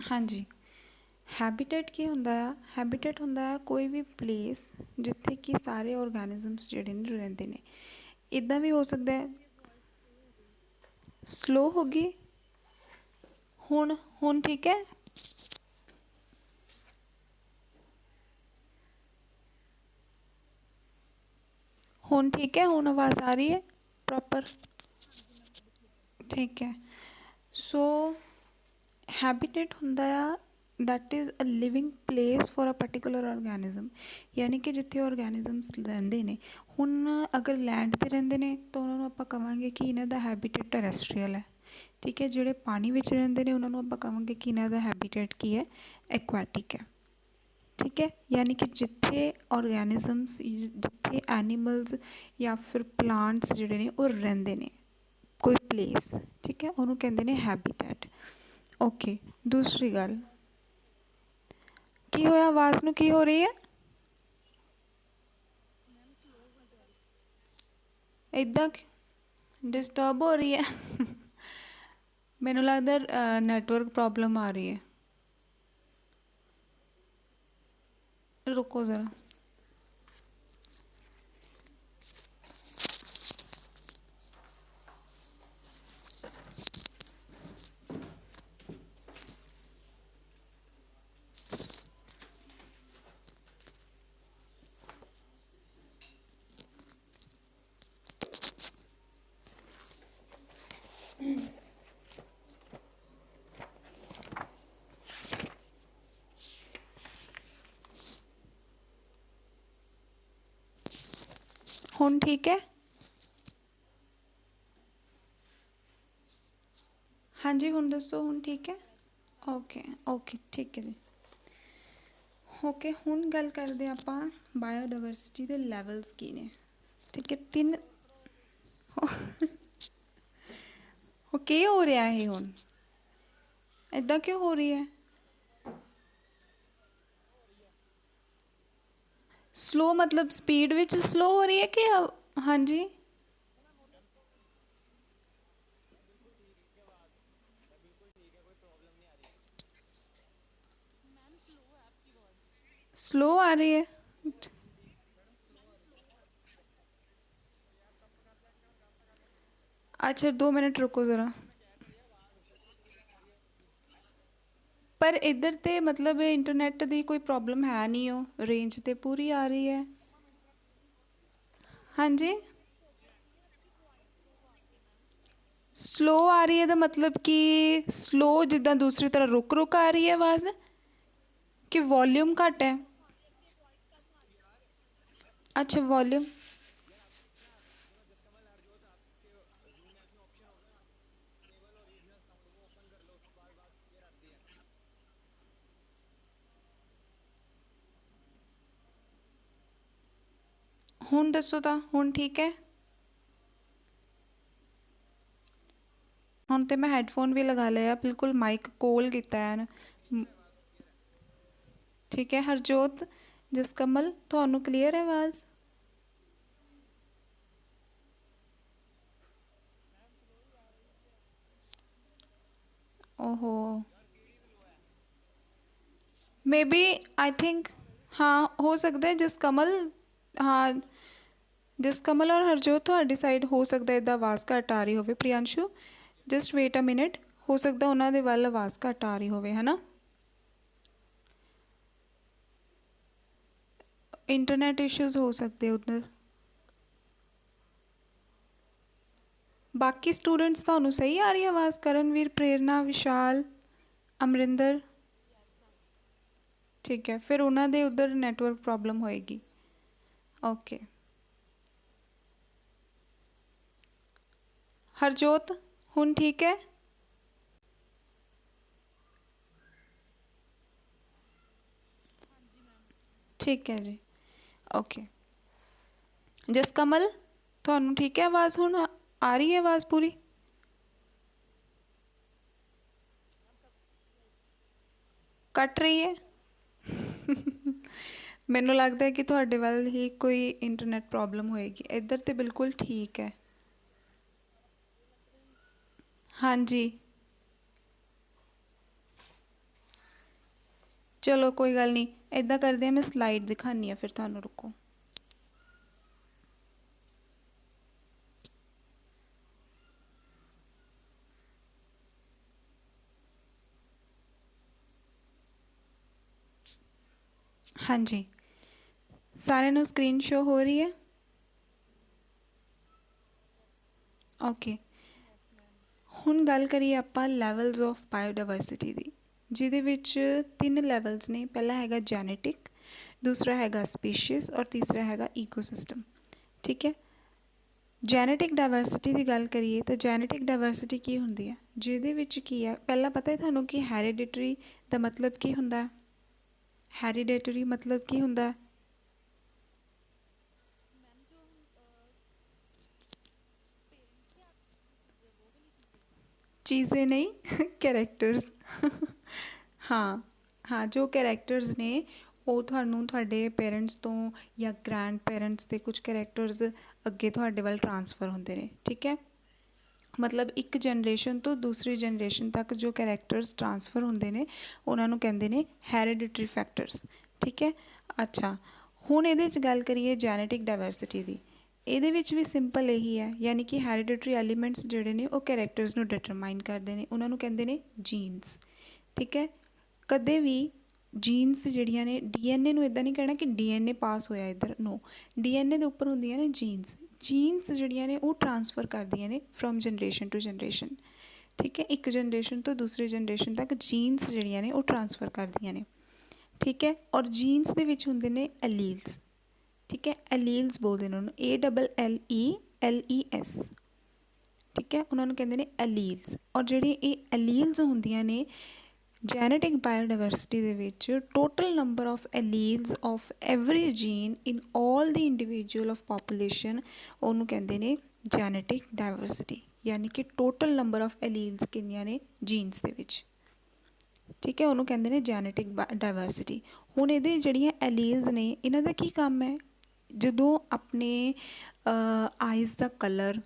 हाँ जी। हैबिटेट की हुंदा आ, हैबिटेट हुंदा आ कोई भी प्लेस जिथे कि सारे ऑर्गेनिजम्स जिहड़े ने रहिंदे ने। इदां भी हो सकदा है। स्लो हो गई। हुण ठीक है। हुण ठीक है, हुण आवाज़ आ रही है प्रॉपर। ठीक है। सो हैबिटेट हुंदा आ that is a living place for a particular organism, यानी कि जिथे ऑर्गेनिजम्स रहिंदे ने। हुण अगर लैंड ते रहिंदे ने तो उन्हां नूं आपां कहांगे कि इन्हां दा हैबिटेट टैरेस्ट्रीयल है। ठीक है। जिहड़े पानी विच रहिंदे ने उन्हां नूं आपां कहांगे कि इन्हां दा हैबिटेट की है, एक्वैटिक है। ठीक है। यानी कि जिथे ऑर्गेनिजम्स, जिथे एनीमल्स या फिर प्लांट्स जिहड़े ने वो रहिंदे ने, कोई प्लेस। ठीक है, उन्होंने कहते हैं हैबिटेट। ओके। दूसरी गल की होया, आवाज़ नूं की हो रही है? इदां डिस्टर्ब हो रही है। मैनूं लगदा नैटवर्क प्रॉब्लम आ रही है। रुको ज़रा। हुण ठीक है? हाँ जी, हुण दसो, हुण ठीक है? ओके ओके, ठीक है जी। ओके, हुण गल करदे आपां बायोडाइवर्सिटी दे लैवल्स की ने। ठीक है। तीन हो की हो रहा है हुण? इदां क्यों हो रही है? स्लो मतलब स्पीड विच स्लो हो रही है कि हाँ जी? स्लो आ रही है। अच्छा, 2 मिनट रुको ज़रा। पर इधर ते मतलब इंटरनेट दी कोई प्रॉब्लम है नहीं हो, रेंज ते पूरी आ रही है। हाँ जी। स्लो आ रही है तो मतलब कि स्लो जिदा दूसरी तरह रुक रुक आ रही है आवाज़, कि वॉल्यूम घट है? अच्छा, वॉल्यूम। हुण दसो तो, हुण ठीक है? हुण तो मैं हैडफोन भी लगा लिया, बिल्कुल माइक कोल किता है। ठीक है। हरजोत, जसकमल, तुहानू क्लीयर है आवाज़? ओहो। मे बी, आई थिंक, हाँ हो सकता है जसकमल। हाँ, जसकमल और हरजोत ਤੁਹਾਡੀ ਸਾਈਡ ਹੋ ਸਕਦਾ ਇੱਦਾਂ ਆਵਾਜ਼ ਘੱਟ ਆ ਰਹੀ ਹੋਵੇ। ਪ੍ਰਿयांशु, जस्ट वेट अ मिनट, हो सकता ਉਹਨਾਂ ਦੇ ਵੱਲ ਆਵਾਜ਼ ਘੱਟ ਆ ਰਹੀ ਹੋਵੇ, ਹੈ ਨਾ? इंटरनेट इश्यूज़ हो सकते उधर। बाकी स्टूडेंट्स ਤੁਹਾਨੂੰ सही आ रही है आवाज़? करणवीर, प्रेरणा, विशाल, अमरिंदर? ठीक है, फिर उन्होंने उधर नैटवर्क प्रॉब्लम होएगी। ओके। हरजोत, हुण ठीक है? ठीक है जी। ओके। जसकमल, ਤੁਹਾਨੂੰ ठीक है आवाज़? हुण आ रही है आवाज़ पूरी? कट रही है? मैनू लगता है कि ਤੁਹਾਡੇ ਵੱਲ ही कोई इंटरनेट प्रॉब्लम होएगी। इधर तो बिल्कुल ठीक है। हाँ जी। चलो कोई गल नहीं, इदा करते हैं, मैं स्लाइड दिखानी फिर थानू, रुको। हाँ जी, सारे नू स्क्रीन शो हो रही है? ओके, ਹੁਣ ਗੱਲ ਕਰੀਏ ਆਪਾਂ ਲੈਵਲਸ ਆਫ ਬਾਇਓਡਾਇਵਰਸਿਟੀ ਦੀ, ਜਿਹਦੇ ਵਿੱਚ 3 ਲੈਵਲਸ ਨੇ। ਪਹਿਲਾ ਹੈਗਾ ਜੈਨੇਟਿਕ, ਦੂਸਰਾ ਹੈਗਾ ਸਪੀਸ਼ੀਜ਼ ਔਰ ਤੀਸਰਾ ਹੈਗਾ ਈਕੋਸਿਸਟਮ। ਠੀਕ ਹੈ, ਜੈਨੇਟਿਕ ਡਾਇਵਰਸਿਟੀ ਦੀ ਗੱਲ ਕਰੀਏ ਤਾਂ ਜੈਨੇਟਿਕ ਡਾਇਵਰਸਿਟੀ ਕੀ ਹੁੰਦੀ ਹੈ, ਜਿਹਦੇ ਵਿੱਚ ਕੀ ਹੈ, ਪਹਿਲਾਂ ਪਤਾ ਹੈ ਤੁਹਾਨੂੰ ਕਿ ਹੈਰੀਡਿਟਰੀ ਦਾ ਮਤਲਬ ਕੀ ਹੁੰਦਾ ਹੈ? ਹੈਰੀਡਿਟਰੀ ਮਤਲਬ ਕੀ ਹੁੰਦਾ ਹੈ? चीज़ें नहीं कैरेक्टर्स हाँ हाँ, जो कैरेक्टर्स ने ਉਹ ਤੁਹਾਨੂੰ ਤੁਹਾਡੇ ਪੇਰੈਂਟਸ ਤੋਂ ਜਾਂ ਗ੍ਰੈਂਡ ਪੇਰੈਂਟਸ ਦੇ ਕੁਝ ਕਰੈਕਟਰਸ ਅੱਗੇ ਤੁਹਾਡੇ ਵੱਲ ਟਰਾਂਸਫਰ ਹੁੰਦੇ ਨੇ। ਠੀਕ ਹੈ, ਮਤਲਬ ਇੱਕ ਜਨਰੇਸ਼ਨ ਤੋਂ ਦੂਸਰੀ ਜਨਰੇਸ਼ਨ ਤੱਕ ਜੋ ਕਰੈਕਟਰਸ ਟਰਾਂਸਫਰ ਹੁੰਦੇ ਨੇ ਉਹਨਾਂ ਨੂੰ ਕਹਿੰਦੇ ਨੇ ਹੈਰੀਡਿਟਰੀ ਫੈਕਟਰਸ। ਠੀਕ ਹੈ, ਅੱਛਾ ਹੁਣ ਇਹਦੇ 'ਚ ਗੱਲ ਕਰੀਏ ਜੈਨੇਟਿਕ ਡਾਇਵਰਸਿਟੀ ਦੀ। ਇਹਦੇ ਵਿੱਚ ਵੀ ਸਿੰਪਲ ਇਹੀ ਹੈ, ਯਾਨੀ ਕਿ ਹੈਰੀਡਿਟਰੀ ਐਲੀਮੈਂਟਸ ਜਿਹੜੇ ਨੇ ਉਹ ਕਰੈਕਟਰਸ ਨੂੰ ਡਿਟਰਮਾਈਨ ਕਰਦੇ ਨੇ, ਉਹਨਾਂ ਨੂੰ ਕਹਿੰਦੇ ਨੇ ਜੀਨਸ। ਠੀਕ ਹੈ, ਕਦੇ ਵੀ ਜੀਨਸ ਜਿਹੜੀਆਂ ਨੇ, ਡੀਐਨਏ ਨੂੰ ਇੱਦਾਂ ਨਹੀਂ ਕਹਿਣਾ ਕਿ ਡੀਐਨਏ ਪਾਸ ਹੋਇਆ ਇੱਧਰ, ਨੋ, ਡੀਐਨਏ ਦੇ ਉੱਪਰ ਹੁੰਦੀਆਂ ਨੇ ਜੀਨਸ। ਜੀਨਸ ਜਿਹੜੀਆਂ ਨੇ ਉਹ ਟਰਾਂਸਫਰ ਕਰਦੀਆਂ ਨੇ ਫਰੋਮ ਜਨਰੇਸ਼ਨ ਟੂ ਜਨਰੇਸ਼ਨ। ਠੀਕ ਹੈ, ਇੱਕ ਜਨਰੇਸ਼ਨ ਤੋਂ ਦੂਸਰੀ ਜਨਰੇਸ਼ਨ ਤੱਕ ਜੀਨਸ ਜਿਹੜੀਆਂ ਨੇ ਉਹ ਟਰਾਂਸਫਰ ਕਰਦੀਆਂ ਨੇ। ਠੀਕ ਹੈ, ਔਰ ਜੀਨਸ ਦੇ ਵਿੱਚ ਹੁੰਦੇ ਨੇ ਐਲੀਲਸ। ਠੀਕ ਹੈ, ਐਲੀਲਸ ਬੋਲਦੇ ਨੇ ਉਹਨੂੰ, ALLELES। ਠੀਕ ਹੈ, ਉਹਨਾਂ ਨੂੰ ਕਹਿੰਦੇ ਨੇ ਐਲੀਲਸ। ਔਰ ਜਿਹੜੇ ਇਹ ਐਲੀਲਸ ਹੁੰਦੀਆਂ ਨੇ ਜੈਨੇਟਿਕ ਬਾਇਓਡਾਇਵਰਸਿਟੀ ਦੇ ਵਿੱਚ, total number of alleles of every gene in all the individual of population, ਉਹਨੂੰ ਕਹਿੰਦੇ ਨੇ ਜੈਨੇਟਿਕ ਡਾਇਵਰਸਿਟੀ। ਯਾਨੀ ਕਿ ਟੋਟਲ ਨੰਬਰ ਆਫ ਐਲੀਲਸ ਕਿੰਨੀਆਂ ਨੇ ਜੀਨਸ ਦੇ ਵਿੱਚ। ਠੀਕ ਹੈ, ਉਹਨੂੰ ਕਹਿੰਦੇ ਨੇ ਜੈਨੇਟਿਕ ਡਾਇਵਰਸਿਟੀ। ਹੁਣ ਇਹਦੇ ਜਿਹੜੀਆਂ ਐਲੀਲਸ ਨੇ ਇਹਨਾਂ ਦਾ ਕੀ ਕੰਮ ਹੈ? ਜਦੋਂ ਆਪਣੇ ਆਈਜ਼ ਦਾ ਕਲਰ,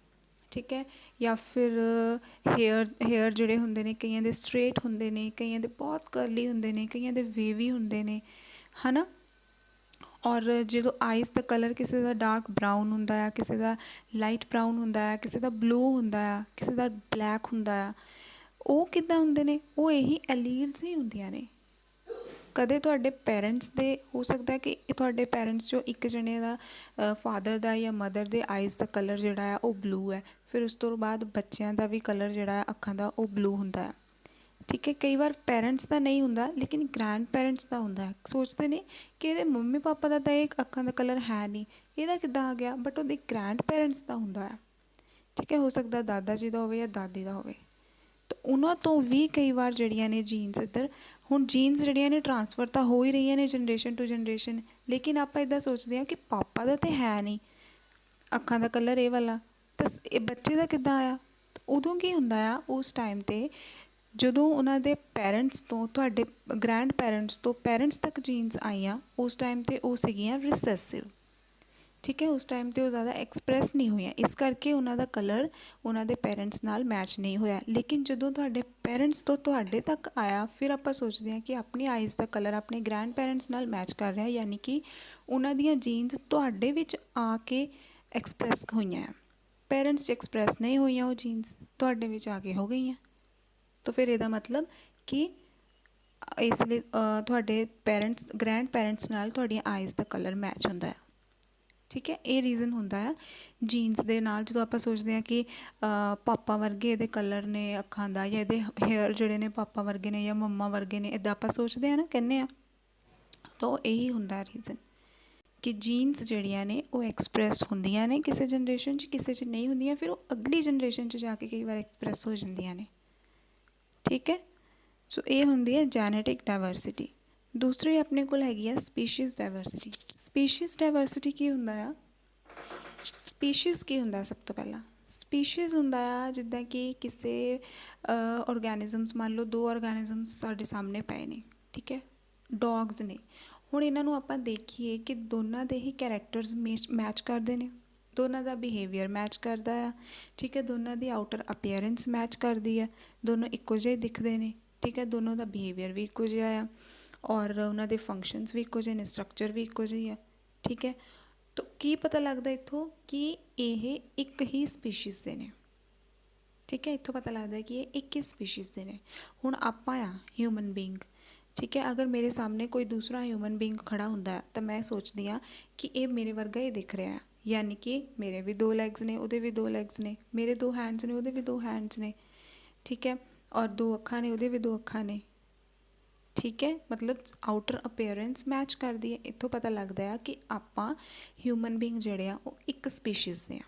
ਠੀਕ ਹੈ, ਜਾਂ ਫਿਰ ਹੇਅਰ ਜਿਹੜੇ ਹੁੰਦੇ ਨੇ, ਕਈਆਂ ਦੇ ਸਟਰੇਟ ਹੁੰਦੇ ਨੇ, ਕਈਆਂ ਦੇ ਬਹੁਤ ਕਰਲੀ ਹੁੰਦੇ ਨੇ, ਕਈਆਂ ਦੇ ਵੇਵੀ ਹੁੰਦੇ ਨੇ, ਹੈ ਨਾ। ਔਰ ਜਦੋਂ ਆਈਜ਼ ਦਾ ਕਲਰ ਕਿਸੇ ਦਾ ਡਾਰਕ ਬਰਾਊਨ ਹੁੰਦਾ ਆ, ਕਿਸੇ ਦਾ ਲਾਈਟ ਬਰਾਊਨ ਹੁੰਦਾ ਆ, ਕਿਸੇ ਦਾ ਬਲੂ ਹੁੰਦਾ ਆ, ਕਿਸੇ ਦਾ ਬਲੈਕ ਹੁੰਦਾ ਆ, ਉਹ ਕਿੱਦਾਂ ਹੁੰਦੇ ਨੇ? ਉਹ ਇਹੀ ਐਲੀਲਸ ਹੀ ਹੁੰਦੀਆਂ ਨੇ। ਕਦੇ ਤੁਹਾਡੇ ਪੇਰੈਂਟਸ ਦੇ ਹੋ ਸਕਦਾ ਕਿ ਤੁਹਾਡੇ ਪੇਰੈਂਟਸ 'ਚੋਂ ਇੱਕ ਜਣੇ ਦਾ, ਫਾਦਰ ਦਾ ਜਾਂ ਮਦਰ ਦੇ ਆਈਜ਼ ਦਾ ਕਲਰ ਜਿਹੜਾ ਆ ਉਹ ਬਲੂ ਹੈ, ਫਿਰ ਉਸ ਤੋਂ ਬਾਅਦ ਬੱਚਿਆਂ ਦਾ ਵੀ ਕਲਰ ਜਿਹੜਾ ਆ ਅੱਖਾਂ ਦਾ ਉਹ ਬਲੂ ਹੁੰਦਾ ਹੈ। ਠੀਕ ਹੈ, ਕਈ ਵਾਰ ਪੇਰੈਂਟਸ ਦਾ ਨਹੀਂ ਹੁੰਦਾ ਲੇਕਿਨ ਗ੍ਰੈਂਡ ਪੇਰੈਂਟਸ ਦਾ ਹੁੰਦਾ ਹੈ। ਸੋਚਦੇ ਨੇ ਕਿ ਇਹਦੇ ਮੰਮੀ ਪਾਪਾ ਦਾ ਤਾਂ ਇਹ ਅੱਖਾਂ ਦਾ ਕਲਰ ਹੈ ਨਹੀਂ, ਇਹਦਾ ਕਿੱਦਾਂ ਆ ਗਿਆ, ਬਟ ਉਹਦੇ ਗ੍ਰੈਂਡ ਪੇਰੈਂਟਸ ਦਾ ਹੁੰਦਾ ਹੈ। ਠੀਕ ਹੈ, ਹੋ ਸਕਦਾ ਦਾਦਾ ਜੀ ਦਾ ਹੋਵੇ ਜਾਂ ਦਾਦੀ ਦਾ ਹੋਵੇ। ਤਾਂ ਉਹਨਾਂ ਤੋਂ ਵੀ ਕਈ ਵਾਰ ਜਿਹੜੀਆਂ ਨੇ ਜੀਨਸ ਇੱਧਰ, ਹੁਣ ਜੀਨਸ ਜਿਹੜੀਆਂ ਨੇ ਟਰਾਂਸਫਰ ਤਾਂ ਹੋ ਹੀ ਰਹੀਆਂ ਨੇ ਜਨਰੇਸ਼ਨ ਟੂ ਜਨਰੇਸ਼ਨ, ਲੇਕਿਨ ਆਪਾਂ ਇੱਦਾਂ ਸੋਚਦੇ ਹਾਂ ਕਿ ਪਾਪਾ ਦਾ ਤਾਂ ਹੈ ਨਹੀਂ ਅੱਖਾਂ ਦਾ ਕਲਰ ਇਹ ਵਾਲਾ, ਤਾਂ ਇਹ ਬੱਚੇ ਦਾ ਕਿੱਦਾਂ ਆਇਆ? ਉਦੋਂ ਕੀ ਹੁੰਦਾ ਆ ਉਸ ਟਾਈਮ 'ਤੇ, ਜਦੋਂ ਉਹਨਾਂ ਦੇ ਪੇਰੈਂਟਸ ਤੋਂ, ਤੁਹਾਡੇ ਗ੍ਰੈਂਡ ਪੇਰੈਂਟਸ ਤੋਂ ਪੇਰੈਂਟਸ ਤੱਕ ਜੀਨਸ ਆਈਆਂ, ਉਸ ਟਾਈਮ 'ਤੇ ਉਹ ਸੀਗੀਆਂ ਰਿਸੈਸਿਵ। ਠੀਕ ਹੈ, ਉਸ ਟਾਈਮ 'ਤੇ ਉਹ ਜ਼ਿਆਦਾ ਐਕਸਪ੍ਰੈਸ ਨਹੀਂ ਹੋਈਆਂ, ਇਸ ਕਰਕੇ ਉਹਨਾਂ ਦਾ ਕਲਰ ਉਹਨਾਂ ਦੇ ਪੇਰੈਂਟਸ ਨਾਲ ਮੈਚ ਨਹੀਂ ਹੋਇਆ। ਲੇਕਿਨ ਜਦੋਂ ਤੁਹਾਡੇ ਪੇਰੈਂਟਸ ਤੋਂ ਤੁਹਾਡੇ ਤੱਕ ਆਇਆ, ਫਿਰ ਆਪਾਂ ਸੋਚਦੇ ਹਾਂ ਕਿ ਆਪਣੀ ਆਈਜ਼ ਦਾ ਕਲਰ ਆਪਣੇ ਗ੍ਰੈਂਡ ਪੇਰੈਂਟਸ ਨਾਲ ਮੈਚ ਕਰ ਰਿਹਾ, ਯਾਨੀ ਕਿ ਉਹਨਾਂ ਦੀਆਂ ਜੀਨਸ ਤੁਹਾਡੇ ਵਿੱਚ ਆ ਕੇ ਐਕਸਪ੍ਰੈਸ ਹੋਈਆਂ। ਪੇਰੈਂਟਸ 'ਚ ਐਕਸਪ੍ਰੈਸ ਨਹੀਂ ਹੋਈਆਂ ਉਹ ਜੀਨਸ, ਤੁਹਾਡੇ ਵਿੱਚ ਆ ਕੇ ਹੋ ਗਈਆਂ। ਤਾਂ ਫਿਰ ਇਹਦਾ ਮਤਲਬ ਕਿ ਇਸ ਲਈ ਤੁਹਾਡੇ ਪੇਰੈਂਟਸ, ਗ੍ਰੈਂਡ ਪੇਰੈਂਟਸ ਨਾਲ ਤੁਹਾਡੀਆਂ ਆਈਜ਼ ਦਾ ਕਲਰ ਮੈਚ ਹੁੰਦਾ ਹੈ। ਠੀਕ ਹੈ, ਇਹ ਰੀਜ਼ਨ ਹੁੰਦਾ ਆ ਜੀਨਸ ਦੇ ਨਾਲ। ਜਦੋਂ ਆਪਾਂ ਸੋਚਦੇ ਹਾਂ ਕਿ ਪਾਪਾ ਵਰਗੇ ਇਹਦੇ ਕਲਰ ਨੇ ਅੱਖਾਂ ਦਾ, ਜਾਂ ਇਹਦੇ ਹੇਅਰ ਜਿਹੜੇ ਨੇ ਪਾਪਾ ਵਰਗੇ ਨੇ ਜਾਂ ਮੰਮਾ ਵਰਗੇ ਨੇ, ਇੱਦਾਂ ਆਪਾਂ ਸੋਚਦੇ ਹਾਂ ਨਾ, ਕਹਿੰਦੇ ਹਾਂ, ਤਾਂ ਇਹੀ ਹੁੰਦਾ ਰੀਜ਼ਨ ਕਿ ਜੀਨਸ ਜਿਹੜੀਆਂ ਨੇ ਉਹ ਐਕਸਪ੍ਰੈਸ ਹੁੰਦੀਆਂ ਨੇ ਕਿਸੇ ਜਨਰੇਸ਼ਨ 'ਚ, ਕਿਸੇ 'ਚ ਨਹੀਂ ਹੁੰਦੀਆਂ, ਫਿਰ ਉਹ ਅਗਲੀ ਜਨਰੇਸ਼ਨ 'ਚ ਜਾ ਕੇ ਕਈ ਵਾਰ ਐਕਸਪ੍ਰੈਸ ਹੋ ਜਾਂਦੀਆਂ ਨੇ। ਠੀਕ ਹੈ, ਸੋ ਇਹ ਹੁੰਦੀ ਹੈ ਜੈਨੇਟਿਕ ਡਾਇਵਰਸਿਟੀ। ਦੂਸਰੀ ਆਪਣੇ ਕੋਲ ਹੈਗੀ ਆ ਸਪੀਸ਼ੀਜ਼ ਡਾਇਵਰਸਿਟੀ। ਸਪੀਸ਼ੀਜ਼ ਡਾਇਵਰਸਿਟੀ ਕੀ ਹੁੰਦਾ ਆ? ਸਪੀਸ਼ੀਜ਼ ਕੀ ਹੁੰਦਾ? ਸਭ ਤੋਂ ਪਹਿਲਾਂ ਸਪੀਸ਼ੀਜ਼ ਹੁੰਦਾ ਆ ਜਿੱਦਾਂ ਕਿ ਕਿਸੇ ਔਰਗੈਨਿਜ਼ਮਸ, ਮੰਨ ਲਓ 2 ਔਰਗੈਨਿਜ਼ਮਸ ਸਾਡੇ ਸਾਹਮਣੇ ਪਏ ਨੇ, ਠੀਕ ਹੈ, ਡੋਗਸ ਨੇ। ਹੁਣ ਇਹਨਾਂ ਨੂੰ ਆਪਾਂ ਦੇਖੀਏ ਕਿ ਦੋਨਾਂ ਦੇ ਹੀ ਕੈਰੈਕਟਰਸ ਮੈਚ ਕਰਦੇ ਨੇ, ਦੋਨਾਂ ਦਾ ਬਿਹੇਵੀਅਰ ਮੈਚ ਕਰਦਾ ਆ। ਠੀਕ ਹੈ, ਦੋਨਾਂ ਦੀ ਆਊਟਰ ਅਪੀਅਰੈਂਸ ਮੈਚ ਕਰਦੀ ਹੈ, ਦੋਨੋਂ ਇੱਕੋ ਜਿਹੇ ਦਿਖਦੇ ਨੇ। ਠੀਕ ਹੈ, ਦੋਨੋਂ ਦਾ ਬਿਹੇਵੀਅਰ ਵੀ ਇੱਕੋ ਜਿਹਾ ਆ। ਔਰ ਉਹਨਾਂ ਦੇ ਫੰਕਸ਼ਨਸ ਵੀ ਇੱਕੋ ਜਿਹੇ ਨੇ, ਸਟਰਕਚਰ ਵੀ ਇੱਕੋ ਜਿਹੀ ਹੈ। ਠੀਕ ਹੈ, ਤਾਂ ਕੀ ਪਤਾ ਲੱਗਦਾ ਇੱਥੋਂ ਕਿ ਇਹ ਇੱਕ ਹੀ ਸਪੀਸ਼ੀਜ਼ ਦੇ ਨੇ। ਠੀਕ ਹੈ, ਇੱਥੋਂ ਪਤਾ ਲੱਗਦਾ ਕਿ ਇਹ ਇੱਕ ਹੀ ਸਪੀਸ਼ੀਜ਼ ਦੇ ਨੇ। ਹੁਣ ਆਪਾਂ ਆ ਹਿਊਮਨ ਬੀਂਗ, ਠੀਕ ਹੈ, ਅਗਰ ਮੇਰੇ ਸਾਹਮਣੇ ਕੋਈ ਦੂਸਰਾ ਹਿਊਮਨ ਬੀਂਗ ਖੜਾ ਹੁੰਦਾ ਤਾਂ ਮੈਂ ਸੋਚਦੀ ਹਾਂ ਕਿ ਇਹ ਮੇਰੇ ਵਰਗਾ ਹੀ ਦਿਖ ਰਿਹਾ, ਯਾਨੀ ਕਿ ਮੇਰੇ ਵੀ 2 ਲੈਗਸ ਨੇ, ਉਹਦੇ ਵੀ 2 ਲੈਗਸ ਨੇ, ਮੇਰੇ 2 ਹੈਂਡਸ ਨੇ, ਉਹਦੇ ਵੀ 2 ਹੈਂਡਸ ਨੇ। ਠੀਕ ਹੈ, ਔਰ 2 ਅੱਖਾਂ ਨੇ, ਉਹਦੇ ਵੀ 2 ਅੱਖਾਂ ਨੇ। ਠੀਕ ਹੈ, ਮਤਲਬ ਆਊਟਰ ਅਪੀਅਰੈਂਸ ਮੈਚ ਕਰਦੀ ਹੈ। ਇੱਥੋਂ ਪਤਾ ਲੱਗਦਾ ਆ ਕਿ ਆਪਾਂ ਹਿਊਮਨ ਬੀਂਗ ਜਿਹੜੇ ਆ ਉਹ ਇੱਕ ਸਪੀਸ਼ੀਜ਼ ਦੇ ਆ।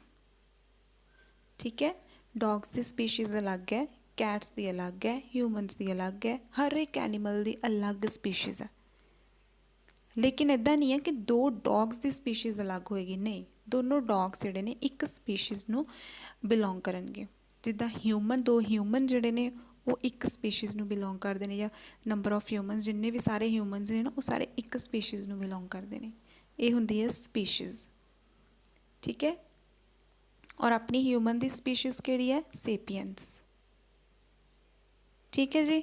ਠੀਕ ਹੈ, ਡੌਗਸ ਦੀ ਸਪੀਸ਼ੀਜ਼ ਅਲੱਗ ਹੈ, ਕੈਟਸ ਦੀ ਅਲੱਗ ਹੈ, ਹਿਊਮਨਸ ਦੀ ਅਲੱਗ ਹੈ, ਹਰ ਇੱਕ ਐਨੀਮਲ ਦੀ ਅਲੱਗ ਸਪੀਸ਼ੀਜ਼ ਹੈ। ਲੇਕਿਨ ਇੱਦਾਂ ਨਹੀਂ ਹੈ ਕਿ 2 ਡੌਗਸ ਦੀ ਸਪੀਸ਼ੀਜ਼ ਅਲੱਗ ਹੋਏਗੀ, ਨਹੀਂ, ਦੋਨੋਂ ਡੌਗਸ ਜਿਹੜੇ ਨੇ ਇੱਕ ਸਪੀਸ਼ੀਜ਼ ਨੂੰ ਬਿਲੋਂਗ ਕਰਨਗੇ। ਜਿੱਦਾਂ ਹਿਊਮਨ, 2 ਹਿਊਮਨ ਜਿਹੜੇ ਨੇ ਉਹ ਇੱਕ ਸਪੀਸ਼ੀਜ਼ ਨੂੰ ਬਿਲੋਂਗ ਕਰਦੇ ਨੇ, ਜਾਂ ਨੰਬਰ ਆਫ ਹਿਊਮਨਸ ਜਿੰਨੇ ਵੀ ਸਾਰੇ ਹਿਊਮਨਸ ਨੇ ਨਾ ਉਹ ਸਾਰੇ ਇੱਕ ਸਪੀਸ਼ੀਜ਼ ਨੂੰ ਬਿਲੋਂਗ ਕਰਦੇ ਨੇ। ਇਹ ਹੁੰਦੀ ਹੈ ਸਪੀਸ਼ੀਜ਼। ਠੀਕ ਹੈ, ਔਰ ਆਪਣੀ ਹਿਊਮਨ ਦੀ ਸਪੀਸ਼ੀਜ਼ ਕਿਹੜੀ ਹੈ? ਸੇਪੀਅਨਸ। ਠੀਕ ਹੈ ਜੀ।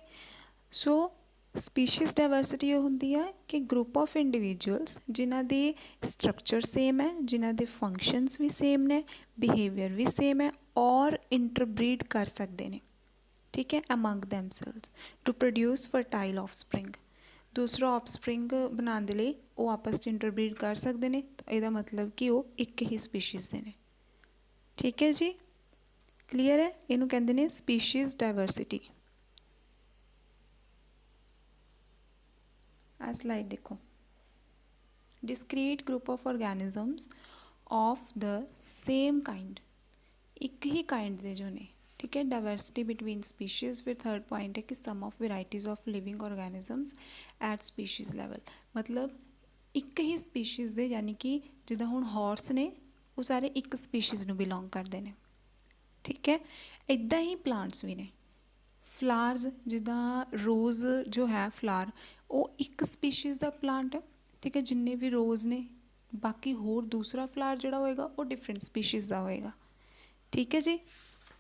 ਸੋ ਸਪੀਸ਼ੀਜ਼ ਡਾਇਵਰਸਿਟੀ ਉਹ ਹੁੰਦੀ ਆ ਕਿ ਗਰੁੱਪ ਆਫ ਇੰਡੀਵਿਜੂਅਲਸ ਜਿਨ੍ਹਾਂ ਦੀ ਸਟਰਕਚਰ ਸੇਮ ਹੈ, ਜਿਨ੍ਹਾਂ ਦੇ ਫੰਕਸ਼ਨਸ ਵੀ ਸੇਮ ਨੇ, ਬਿਹੇਵੀਅਰ ਵੀ ਸੇਮ ਹੈ, ਔਰ ਇੰਟਰਬਰੀਡ ਕਰ ਸਕਦੇ ਨੇ। ਠੀਕ ਹੈ, among themselves to produce fertile offspring. ਦੂਸਰਾ ਆਫਸਪ੍ਰਿੰਗ ਬਣਾਉਣ ਦੇ ਲਈ ਉਹ ਆਪਸ 'ਚ ਇੰਟਰਬਰੀਡ ਕਰ ਸਕਦੇ ਨੇ, ਤਾਂ ਇਹਦਾ ਮਤਲਬ ਕਿ ਉਹ ਇੱਕ ਹੀ ਸਪੀਸ਼ੀਜ਼ ਦੇ ਨੇ। ਠੀਕ ਹੈ ਜੀ, ਕਲੀਅਰ ਹੈ? ਇਹਨੂੰ ਕਹਿੰਦੇ ਨੇ ਸਪੀਸ਼ੀਜ਼ ਡਾਇਵਰਸਿਟੀ। ਆ ਸਲਾਈਡ ਦੇਖੋ, discrete group of organisms of the same kind, ਇੱਕ ਹੀ ਕਾइंड ਦੇ ਜੋ ਨੇ। ठीक है, डाइवर्सिटी बिटवीन स्पीशीज़। फिर थर्ड पॉइंट है कि sum of varieties of living organisms at species level, मतलब एक ही स्पीशीज़ दे, यानी कि जिदा हुण हॉर्स ने वो सारे एक स्पीशीज़ नूं बिलोंग करते हैं। ठीक है, इदा ही प्लांट्स भी ने। फ्लावर्स जिदा रोज़ जो है फ्लावर वो एक स्पीशीज़ का प्लांट है। ठीक है, जिन्ने भी रोज़ ने, बाकी होर दूसरा फ्लावर जिहड़ा होएगा वो डिफरेंट स्पीशीज़ का होएगा। ठीक है जी,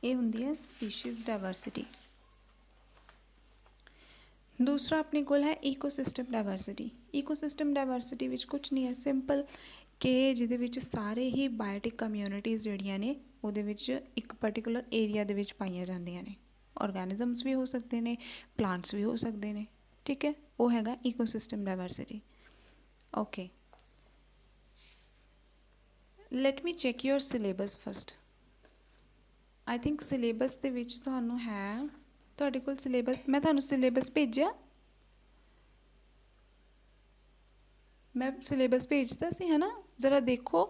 ये हुंदी है स्पीशीज़ डाइवर्सिटी। दूसरा अपने कोल है ईकोसिस्टम डाइवर्सिटी। ईकोसिस्टम डाइवर्सिटी विच कुछ नहीं है, सिंपल कि जिहदे विच सारे ही बायोटिक कम्यूनिटीज़ जिहड़ियां ने उहदे विच एक पर्टिकुलर एरिया दे विच पाईयां जांदियां ने। ऑर्गेनिजम्स भी हो सकते हैं, प्लांट्स भी हो सकते हैं। ठीक है, वो हैगा ecosystem diversity. Okay, let me check your syllabus first. I think syllabus ਦੇ ਵਿੱਚ ਤੁਹਾਨੂੰ ਹੈ, ਤੁਹਾਡੇ ਕੋਲ ਸਿਲੇਬਸ, ਮੈਂ ਤੁਹਾਨੂੰ ਸਿਲੇਬਸ ਭੇਜਿਆ, ਮੈਂ ਸਿਲੇਬਸ ਭੇਜਦਾ ਸੀ ਹੈ ਨਾ। ਜ਼ਰਾ ਦੇਖੋ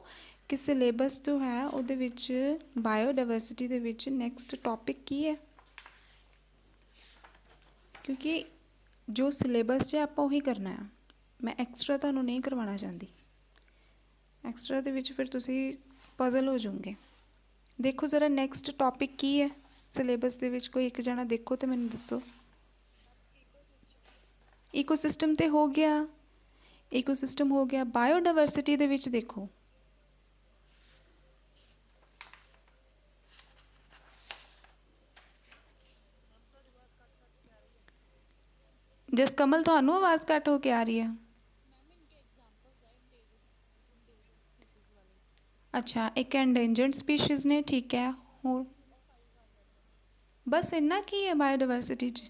ਕਿ ਸਿਲੇਬਸ ਜੋ ਹੈ ਉਹਦੇ ਵਿੱਚ ਬਾਇਓਡਾਇਵਰਸਿਟੀ ਦੇ ਵਿੱਚ ਨੈਕਸਟ ਟੌਪਿਕ ਕੀ ਹੈ, ਕਿਉਂਕਿ ਜੋ ਸਿਲੇਬਸ 'ਚ ਆਪਾਂ ਉਹੀ ਕਰਨਾ ਆ। ਮੈਂ ਐਕਸਟਰਾ ਤੁਹਾਨੂੰ ਨਹੀਂ ਕਰਵਾਉਣਾ ਚਾਹੁੰਦੀ। ਐਕਸਟਰਾ ਦੇ ਵਿੱਚ ਫਿਰ ਤੁਸੀਂ ਪਜ਼ਲ ਹੋ ਜਾਓਗੇ। देखो ज़रा नैक्सट टॉपिक की है सिलेबस दे विच, कोई एक जना देखो तो मैंने दसो। ईकोसिस्टम तो हो गया, ईकोसिस्टम हो गया। बायोडाइवर्सिटी दे विच देखो, जस कमल थानू आवाज़ घट हो के आ रही है? अच्छा, एक एंडेंजर्ड स्पीशीज़ ने। ठीक है, होर बस इन्ना की है बायोडाइवर्सिटी च?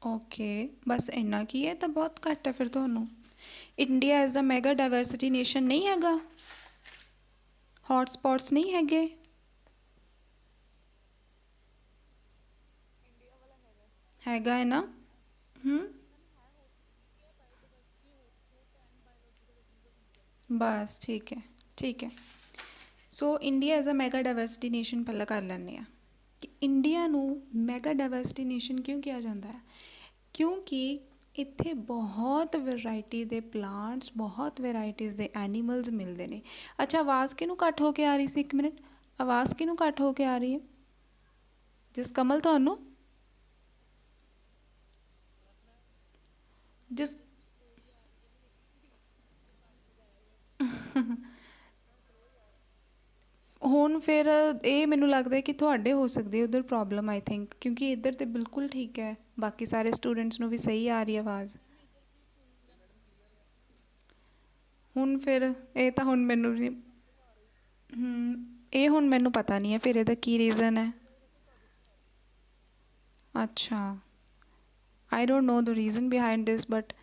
ओके, बस इन्ना की है तो बहुत घट है फिर थानू। India as a mega diversity nation नहीं हैगा, हॉटस्पॉट्स नहीं हैगे। हैगा है ना? बस ठीक है, ठीक है। So India as a mega diversity nation पहला कर लैंने आ कि इंडिया नू मैगा डाइवर्सिटी नेशन क्यों किया जाता है? क्योंकि इत्थे बहुत वैरायटी दे प्लांट्स, बहुत वैरायटीज़ दे एनीमल्स मिलते हैं। अच्छा, आवाज़ किनू घट हो के आ रही सी? एक मिनट, आवाज़ किनू घट हो के आ रही है? जिस कमल थानू? जिस ਹੁਣ ਫਿਰ ਇਹ ਮੈਨੂੰ ਲੱਗਦਾ ਕਿ ਤੁਹਾਡੇ ਹੋ ਸਕਦੀ ਹੈ ਉਧਰ ਪ੍ਰੋਬਲਮ ਆਈ ਥਿੰਕ, ਕਿਉਂਕਿ ਇੱਧਰ ਤੇ ਬਿਲਕੁਲ ਠੀਕ ਹੈ, ਬਾਕੀ ਸਾਰੇ ਸਟੂਡੈਂਟਸ ਨੂੰ ਵੀ ਸਹੀ ਆ ਰਹੀ ਆਵਾਜ਼। ਹੁਣ ਫਿਰ ਇਹ ਤਾਂ ਹੁਣ ਮੈਨੂੰ ਨਹੀਂ, ਇਹ ਹੁਣ ਮੈਨੂੰ ਪਤਾ ਨਹੀਂ ਹੈ ਫਿਰ ਇਹਦਾ ਕੀ ਰੀਜ਼ਨ ਹੈ। ਅੱਛਾ, I don't know the reason behind this, but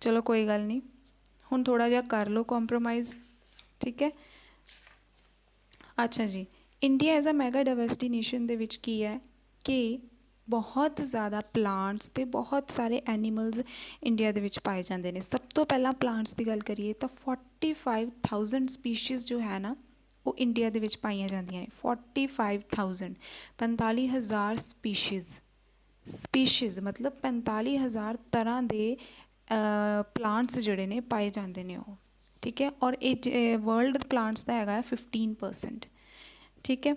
ਚਲੋ ਕੋਈ ਗੱਲ ਨਹੀਂ, ਹੁਣ ਥੋੜ੍ਹਾ ਜਿਹਾ ਕਰ ਲਓ ਕੰਪਰੋਮਾਈਜ਼, ਠੀਕ ਹੈ। ਅੱਛਾ ਜੀ, India as a mega diversity nation ਦੇ ਵਿੱਚ ਕੀ ਹੈ ਕਿ ਬਹੁਤ ਜ਼ਿਆਦਾ ਪਲਾਂਟਸ ਅਤੇ ਬਹੁਤ ਸਾਰੇ ਐਨੀਮਲਸ ਇੰਡੀਆ ਦੇ ਵਿੱਚ ਪਾਏ ਜਾਂਦੇ ਨੇ। ਸਭ ਤੋਂ ਪਹਿਲਾਂ ਪਲਾਂਟਸ ਦੀ ਗੱਲ ਕਰੀਏ ਤਾਂ 45,000 ਸਪੀਸ਼ੀਜ਼ ਜੋ ਹੈ ਨਾ ਉਹ ਇੰਡੀਆ ਦੇ ਵਿੱਚ ਪਾਈਆਂ ਜਾਂਦੀਆਂ ਨੇ। 45,000, 45,000 ਸਪੀਸ਼ੀਜ਼ ਮਤਲਬ 45,000 ਤਰ੍ਹਾਂ ਦੇ ਪਲਾਂਟਸ ਜਿਹੜੇ ਨੇ ਪਾਏ ਜਾਂਦੇ ਨੇ ਉਹ, ਠੀਕ ਹੈ। ਔਰ ਇਹ ਵਰਲਡ ਪਲਾਂਟਸ ਦਾ ਹੈਗਾ 15%, ਠੀਕ ਹੈ।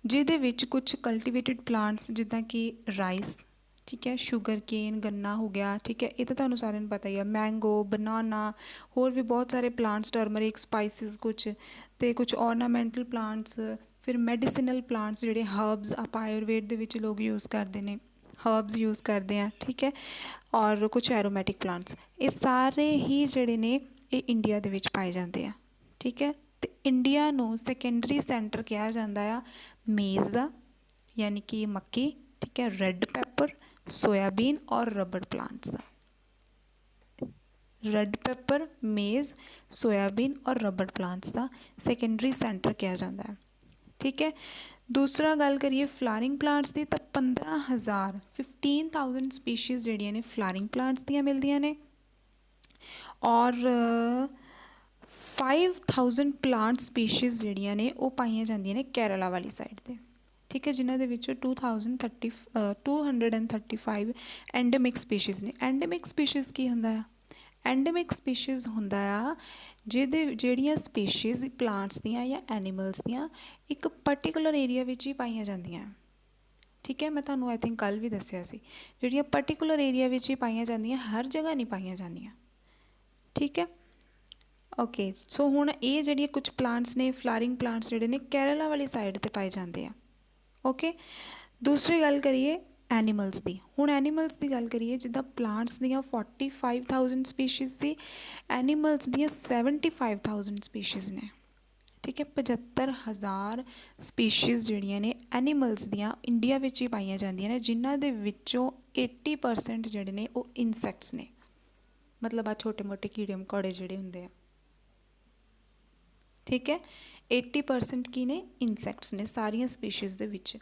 ਜਿਹਦੇ ਵਿੱਚ ਕੁਛ ਕਲਟੀਵੇਟਿਡ ਪਲਾਂਟਸ ਜਿੱਦਾਂ ਕਿ ਰਾਈਸ, ਠੀਕ ਹੈ, ਸ਼ੂਗਰ ਕੇਨ, ਗੰਨਾ ਹੋ ਗਿਆ, ਠੀਕ ਹੈ, ਇਹ ਤਾਂ ਤੁਹਾਨੂੰ ਸਾਰਿਆਂ ਨੂੰ ਪਤਾ ਹੀ ਆ, ਮੈਂਗੋ, ਬਨਾਨਾ, ਹੋਰ ਵੀ ਬਹੁਤ ਸਾਰੇ ਪਲਾਂਟਸ, ਟਰਮਰਿਕ, ਸਪਾਈਸਿਸ ਕੁਛ, ਅਤੇ ਕੁਛ ਔਰਨਾਮੈਂਟਲ ਪਲਾਂਟਸ, ਫਿਰ ਮੈਡੀਸਿਨਲ ਪਲਾਂਟਸ ਜਿਹੜੇ ਹਰਬਸ ਆਪਾਂ ਆਯੁਰਵੇਦ ਦੇ ਵਿੱਚ ਲੋਕ ਯੂਜ਼ ਕਰਦੇ ਨੇ, ਹਰਬਸ ਯੂਜ਼ ਕਰਦੇ ਆ, ਠੀਕ ਹੈ, ਔਰ ਕੁਛ ਐਰੋਮੈਟਿਕ ਪਲਾਂਟਸ, ਇਹ ਸਾਰੇ ਹੀ ਜਿਹੜੇ ਨੇ ਇਹ ਇੰਡੀਆ ਦੇ ਵਿੱਚ ਪਾਏ ਜਾਂਦੇ ਆ, ਠੀਕ ਹੈ। ਅਤੇ ਇੰਡੀਆ ਨੂੰ ਸੈਕੰਡਰੀ ਸੈਂਟਰ ਕਿਹਾ ਜਾਂਦਾ ਆ ਮੇਜ਼ ਦਾ, ਯਾਨੀ ਕਿ ਮੱਕੀ, ਠੀਕ ਹੈ, ਰੈੱਡ ਪੈਪਰ, ਸੋਇਆਬੀਨ ਔਰ ਰਬੜ ਪਲਾਂਟਸ ਦਾ। ਰੈੱਡ ਪੈਪਰ, ਮੇਜ਼, ਸੋਇਆਬੀਨ ਔਰ ਰਬੜ ਪਲਾਂਟਸ ਦਾ ਸੈਕੰਡਰੀ ਸੈਂਟਰ ਕਿਹਾ ਜਾਂਦਾ ਹੈ, ਠੀਕ ਹੈ। ਦੂਸਰਾ ਗੱਲ ਕਰੀਏ ਫਲਾਰਿੰਗ ਪਲਾਂਟਸ ਦੀ ਤਾਂ 15,000 ਸਪੀਸ਼ੀਜ਼ ਜਿਹੜੀਆਂ ਨੇ ਫਲਾਰਿੰਗ ਪਲਾਂਟਸ ਦੀਆਂ ਮਿਲਦੀਆਂ ਨੇ, ਔਰ 5,000 ਪਲਾਂਟ ਸਪੀਸ਼ੀਜ਼ ਜਿਹੜੀਆਂ ਨੇ ਉਹ ਪਾਈਆਂ ਜਾਂਦੀਆਂ ਨੇ ਕੇਰਲਾ ਵਾਲੀ ਸਾਈਡ 'ਤੇ, ਠੀਕ ਹੈ, ਜਿਨ੍ਹਾਂ ਦੇ ਵਿੱਚੋਂ 235 ਐਂਡੇਮਿਕ ਸਪੀਸ਼ੀਜ਼ ਨੇ। ਐਂਡੇਮਿਕ ਸਪੀਸ਼ੀਜ਼ ਕੀ ਹੁੰਦਾ ਆ? ਐਂਡੇਮਿਕ ਸਪੀਸ਼ੀਜ਼ ਹੁੰਦਾ ਆ ਜਿਹੜੀਆਂ ਸਪੀਸ਼ੀਜ਼ ਪਲਾਂਟਸ ਦੀਆਂ ਜਾਂ ਐਨੀਮਲਸ ਦੀਆਂ ਇੱਕ ਪਰਟੀਕੂਲਰ ਏਰੀਆ ਵਿੱਚ ਹੀ ਪਾਈਆਂ ਜਾਂਦੀਆਂ, ਠੀਕ ਹੈ। ਮੈਂ ਤੁਹਾਨੂੰ ਆਈ ਥਿੰਕ ਕੱਲ੍ਹ ਵੀ ਦੱਸਿਆ ਸੀ, ਜਿਹੜੀਆਂ ਪਰਟੀਕੂਲਰ ਏਰੀਆ ਵਿੱਚ ਹੀ ਪਾਈਆਂ ਜਾਂਦੀਆਂ, ਹਰ ਜਗ੍ਹਾ ਨਹੀਂ ਪਾਈਆਂ ਜਾਂਦੀਆਂ, ਠੀਕ ਹੈ। ਓਕੇ, ਸੋ ਹੁਣ ਇਹ ਜਿਹੜੀਆਂ ਕੁਛ ਪਲਾਂਟਸ ਨੇ, ਫਲਾਰਿੰਗ ਪਲਾਂਟਸ ਜਿਹੜੇ ਨੇ ਕੇਰਲਾ ਵਾਲੀ ਸਾਈਡ 'ਤੇ ਪਾਏ ਜਾਂਦੇ ਆ, ਓਕੇ। ਦੂਸਰੀ ਗੱਲ ਕਰੀਏ ਐਨੀਮਲਸ ਦੀ। ਹੁਣ ਐਨੀਮਲਸ ਦੀ ਗੱਲ ਕਰੀਏ, ਜਿੱਦਾਂ ਪਲਾਂਟਸ ਦੀਆਂ 45,000 ਸਪੀਸ਼ੀਜ਼ ਸੀ, ਐਨੀਮਲਸ ਦੀਆਂ 75,000 ਸਪੀਸ਼ੀਜ਼ ਨੇ, ਠੀਕ ਹੈ। 75,000 ਸਪੀਸ਼ੀਜ਼ ਜਿਹੜੀਆਂ ਨੇ ਐਨੀਮਲਸ ਦੀਆਂ ਇੰਡੀਆ ਵਿੱਚ ਹੀ ਪਾਈਆਂ ਜਾਂਦੀਆਂ ਨੇ, ਜਿਨ੍ਹਾਂ ਦੇ ਵਿੱਚੋਂ 80% ਜਿਹੜੇ ਨੇ ਉਹ ਇਨਸੈਕਟਸ ਨੇ, ਮਤਲਬ ਆ ਛੋਟੇ ਮੋਟੇ ਕੀੜੇ ਮਕੌੜੇ ਜਿਹੜੇ ਹੁੰਦੇ ਆ, ਠੀਕ ਹੈ। 80% ਕੀ ਨੇ? ਇਨਸੈਕਟਸ ਨੇ ਸਾਰੀਆਂ ਸਪੀਸ਼ੀਜ਼ ਦੇ ਵਿੱਚ,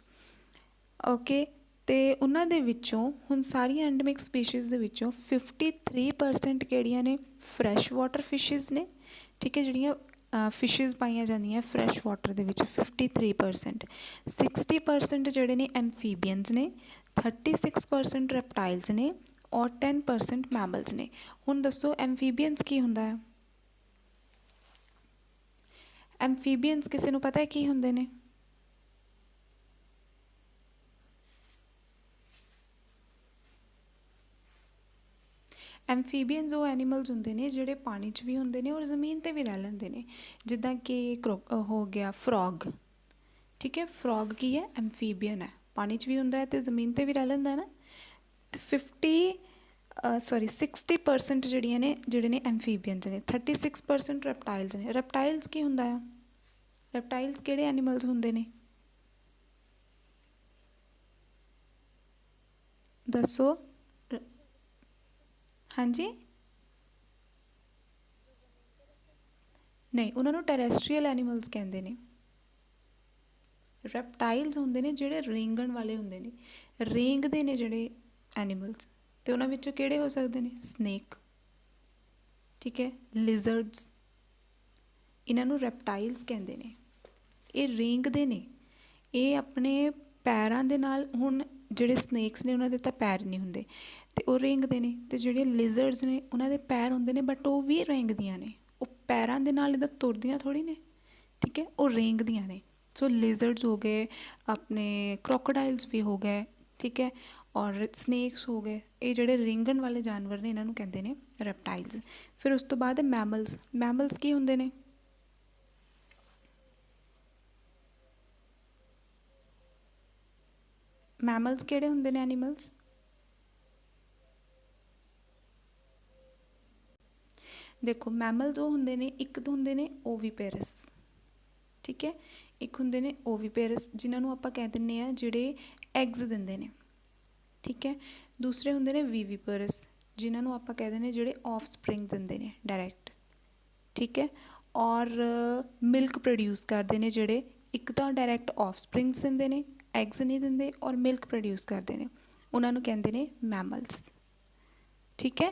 ਓਕੇ। ਅਤੇ ਉਹਨਾਂ ਦੇ ਵਿੱਚੋਂ ਹੁਣ ਸਾਰੀਆਂ ਐਂਡਮਿਕ ਸਪੀਸ਼ੀਜ਼ ਦੇ ਵਿੱਚੋਂ 53% ਕਿਹੜੀਆਂ ਨੇ? ਫਰੈਸ਼ ਵਾਟਰ ਫਿਸ਼ਿਜ਼ ਨੇ, ਠੀਕ ਹੈ, ਜਿਹੜੀਆਂ ਫਿਸ਼ਿਜ਼ ਪਾਈਆਂ ਜਾਂਦੀਆਂ ਫਰੈਸ਼ ਵਾਟਰ ਦੇ ਵਿੱਚ 53%। 60% ਜਿਹੜੇ ਨੇ ਐਮਫੀਬੀਅਨਸ ਨੇ, 36% ਰੈਪਟਾਈਲਸ ਨੇ, ਔਰ 10% ਮੈਮਲਸ ਨੇ। ਹੁਣ ਦੱਸੋ ਐਮਫੀਬੀਅਨਸ ਕੀ ਹੁੰਦਾ ਹੈ? ਐਮਫੀਬੀਅਨਸ ਕਿਸੇ ਨੂੰ ਪਤਾ ਹੈ ਕੀ ਹੁੰਦੇ ਨੇ? ਐਮਫੀਬੀਅਨਸ ਉਹ ਐਨੀਮਲਸ ਹੁੰਦੇ ਨੇ ਜਿਹੜੇ ਪਾਣੀ 'ਚ ਵੀ ਹੁੰਦੇ ਨੇ ਔਰ ਜ਼ਮੀਨ 'ਤੇ ਵੀ ਰਹਿ ਲੈਂਦੇ ਨੇ, ਜਿੱਦਾਂ ਕਿ ਹੋ ਗਿਆ ਫਰੋਗ, ਠੀਕ ਹੈ। ਫਰੋਗ ਕੀ ਹੈ? ਐਮਫੀਬੀਅਨ ਹੈ, ਪਾਣੀ 'ਚ ਵੀ ਹੁੰਦਾ ਹੈ ਅਤੇ ਜ਼ਮੀਨ 'ਤੇ ਵੀ ਰਹਿ ਲੈਂਦਾ ਨਾ। ਅਤੇ 60% ਜਿਹੜੀਆਂ ਨੇ ਜਿਹੜੇ ਨੇ ਐਮਫੀਬੀਅਨਸ ਨੇ, 36% ਰੈਪਟਾਈਲਸ ਨੇ। ਰੈਪਟਾਈਲਸ ਕੀ ਹੁੰਦਾ ਆ? ਰੈਪਟਾਈਲਸ ਕਿਹੜੇ ਐਨੀਮਲਸ ਹੁੰਦੇ ਨੇ? ਦੱਸੋ। ਹਾਂਜੀ, ਨਹੀਂ, ਉਹਨਾਂ ਨੂੰ ਟੈਰੈਸਟਰੀਅਲ ਐਨੀਮਲਸ ਕਹਿੰਦੇ ਨੇ। ਰੈਪਟਾਈਲਸ ਹੁੰਦੇ ਨੇ ਜਿਹੜੇ ਰੇਂਗਣ ਵਾਲੇ ਹੁੰਦੇ ਨੇ, ਰੇਂਗਦੇ ਨੇ ਜਿਹੜੇ ਐਨੀਮਲਸ, ਅਤੇ ਉਹਨਾਂ ਵਿੱਚੋਂ ਕਿਹੜੇ ਹੋ ਸਕਦੇ ਨੇ? ਸਨੇਕ, ਠੀਕ ਹੈ, ਲਿਜ਼ਰਡਸ, ਇਹਨਾਂ ਨੂੰ ਰੈਪਟਾਈਲਸ ਕਹਿੰਦੇ ਨੇ। ਇਹ ਰੇਂਗਦੇ ਨੇ, ਇਹ ਆਪਣੇ ਪੈਰਾਂ ਦੇ ਨਾਲ, ਹੁਣ ਜਿਹੜੇ ਸਨੇਕਸ ਨੇ ਉਹਨਾਂ ਦੇ ਤਾਂ ਪੈਰ ਨਹੀਂ ਹੁੰਦੇ ਅਤੇ ਉਹ ਰੇਂਗਦੇ ਨੇ, ਅਤੇ ਜਿਹੜੇ ਲਿਜ਼ਰਡਸ ਨੇ ਉਹਨਾਂ ਦੇ ਪੈਰ ਹੁੰਦੇ ਨੇ ਬਟ ਉਹ ਵੀ ਰੇਂਗਦੀਆਂ ਨੇ, ਉਹ ਪੈਰਾਂ ਦੇ ਨਾਲ ਇੱਦਾਂ ਤੁਰਦੀਆਂ ਥੋੜ੍ਹੀ ਨੇ, ਠੀਕ ਹੈ, ਉਹ ਰੇਂਗਦੀਆਂ ਨੇ। ਸੋ ਲਿਜ਼ਰਡਸ ਹੋ ਗਏ, ਆਪਣੇ ਕ੍ਰੋਕੋਡਾਈਲਸ ਵੀ ਹੋ ਗਏ, ਠੀਕ ਹੈ, ਔਰ ਸਨੇਕਸ ਹੋ ਗਏ, ਇਹ ਜਿਹੜੇ ਰੇਂਗਣ ਵਾਲੇ ਜਾਨਵਰ ਨੇ ਇਹਨਾਂ ਨੂੰ ਕਹਿੰਦੇ ਨੇ ਰੈਪਟਾਈਲਸ। ਫਿਰ ਉਸ ਤੋਂ ਬਾਅਦ ਮੈਮਲਸ। ਮੈਮਲਸ ਕੀ ਹੁੰਦੇ ਨੇ? ਮੈਮਲਸ ਕਿਹੜੇ ਹੁੰਦੇ ਨੇ ਐਨੀਮਲਸ? ਦੇਖੋ ਮੈਮਲਸ ਉਹ ਹੁੰਦੇ ਨੇ, ਇੱਕ ਤਾਂ ਹੁੰਦੇ ਨੇ ਓਵੀਪੇਰਸ, ਠੀਕ ਹੈ, ਇੱਕ ਹੁੰਦੇ ਨੇ ਓਵੀਪੇਰਸ ਜਿਨ੍ਹਾਂ ਨੂੰ ਆਪਾਂ ਕਹਿ ਦਿੰਦੇ ਹਾਂ ਜਿਹੜੇ ਐਗਸ ਦਿੰਦੇ ਨੇ, ਠੀਕ ਹੈ। ਦੂਸਰੇ ਹੁੰਦੇ ਨੇ ਵੀਵੀਪਰਸ ਜਿਨ੍ਹਾਂ ਨੂੰ ਆਪਾਂ ਕਹਿ ਦਿੰਦੇ ਜਿਹੜੇ ਆਫ ਸਪਰਿੰਗ ਦਿੰਦੇ ਨੇ ਡਾਇਰੈਕਟ, ਠੀਕ ਹੈ। ਔਰ ਮਿਲਕ ਪ੍ਰੋਡਿਊਸ ਕਰਦੇ ਨੇ ਜਿਹੜੇ, ਇੱਕ ਤਾਂ ਡਾਇਰੈਕਟ ਆਫ ਸਪਰਿੰਗਸ ਦਿੰਦੇ ਨੇ, ਐਗਸ ਨਹੀਂ ਦਿੰਦੇ, ਔਰ ਮਿਲਕ ਪ੍ਰੋਡਿਊਸ ਕਰਦੇ ਨੇ, ਉਹਨਾਂ ਨੂੰ ਕਹਿੰਦੇ ਨੇ ਮੈਮਲਸ, ਠੀਕ ਹੈ।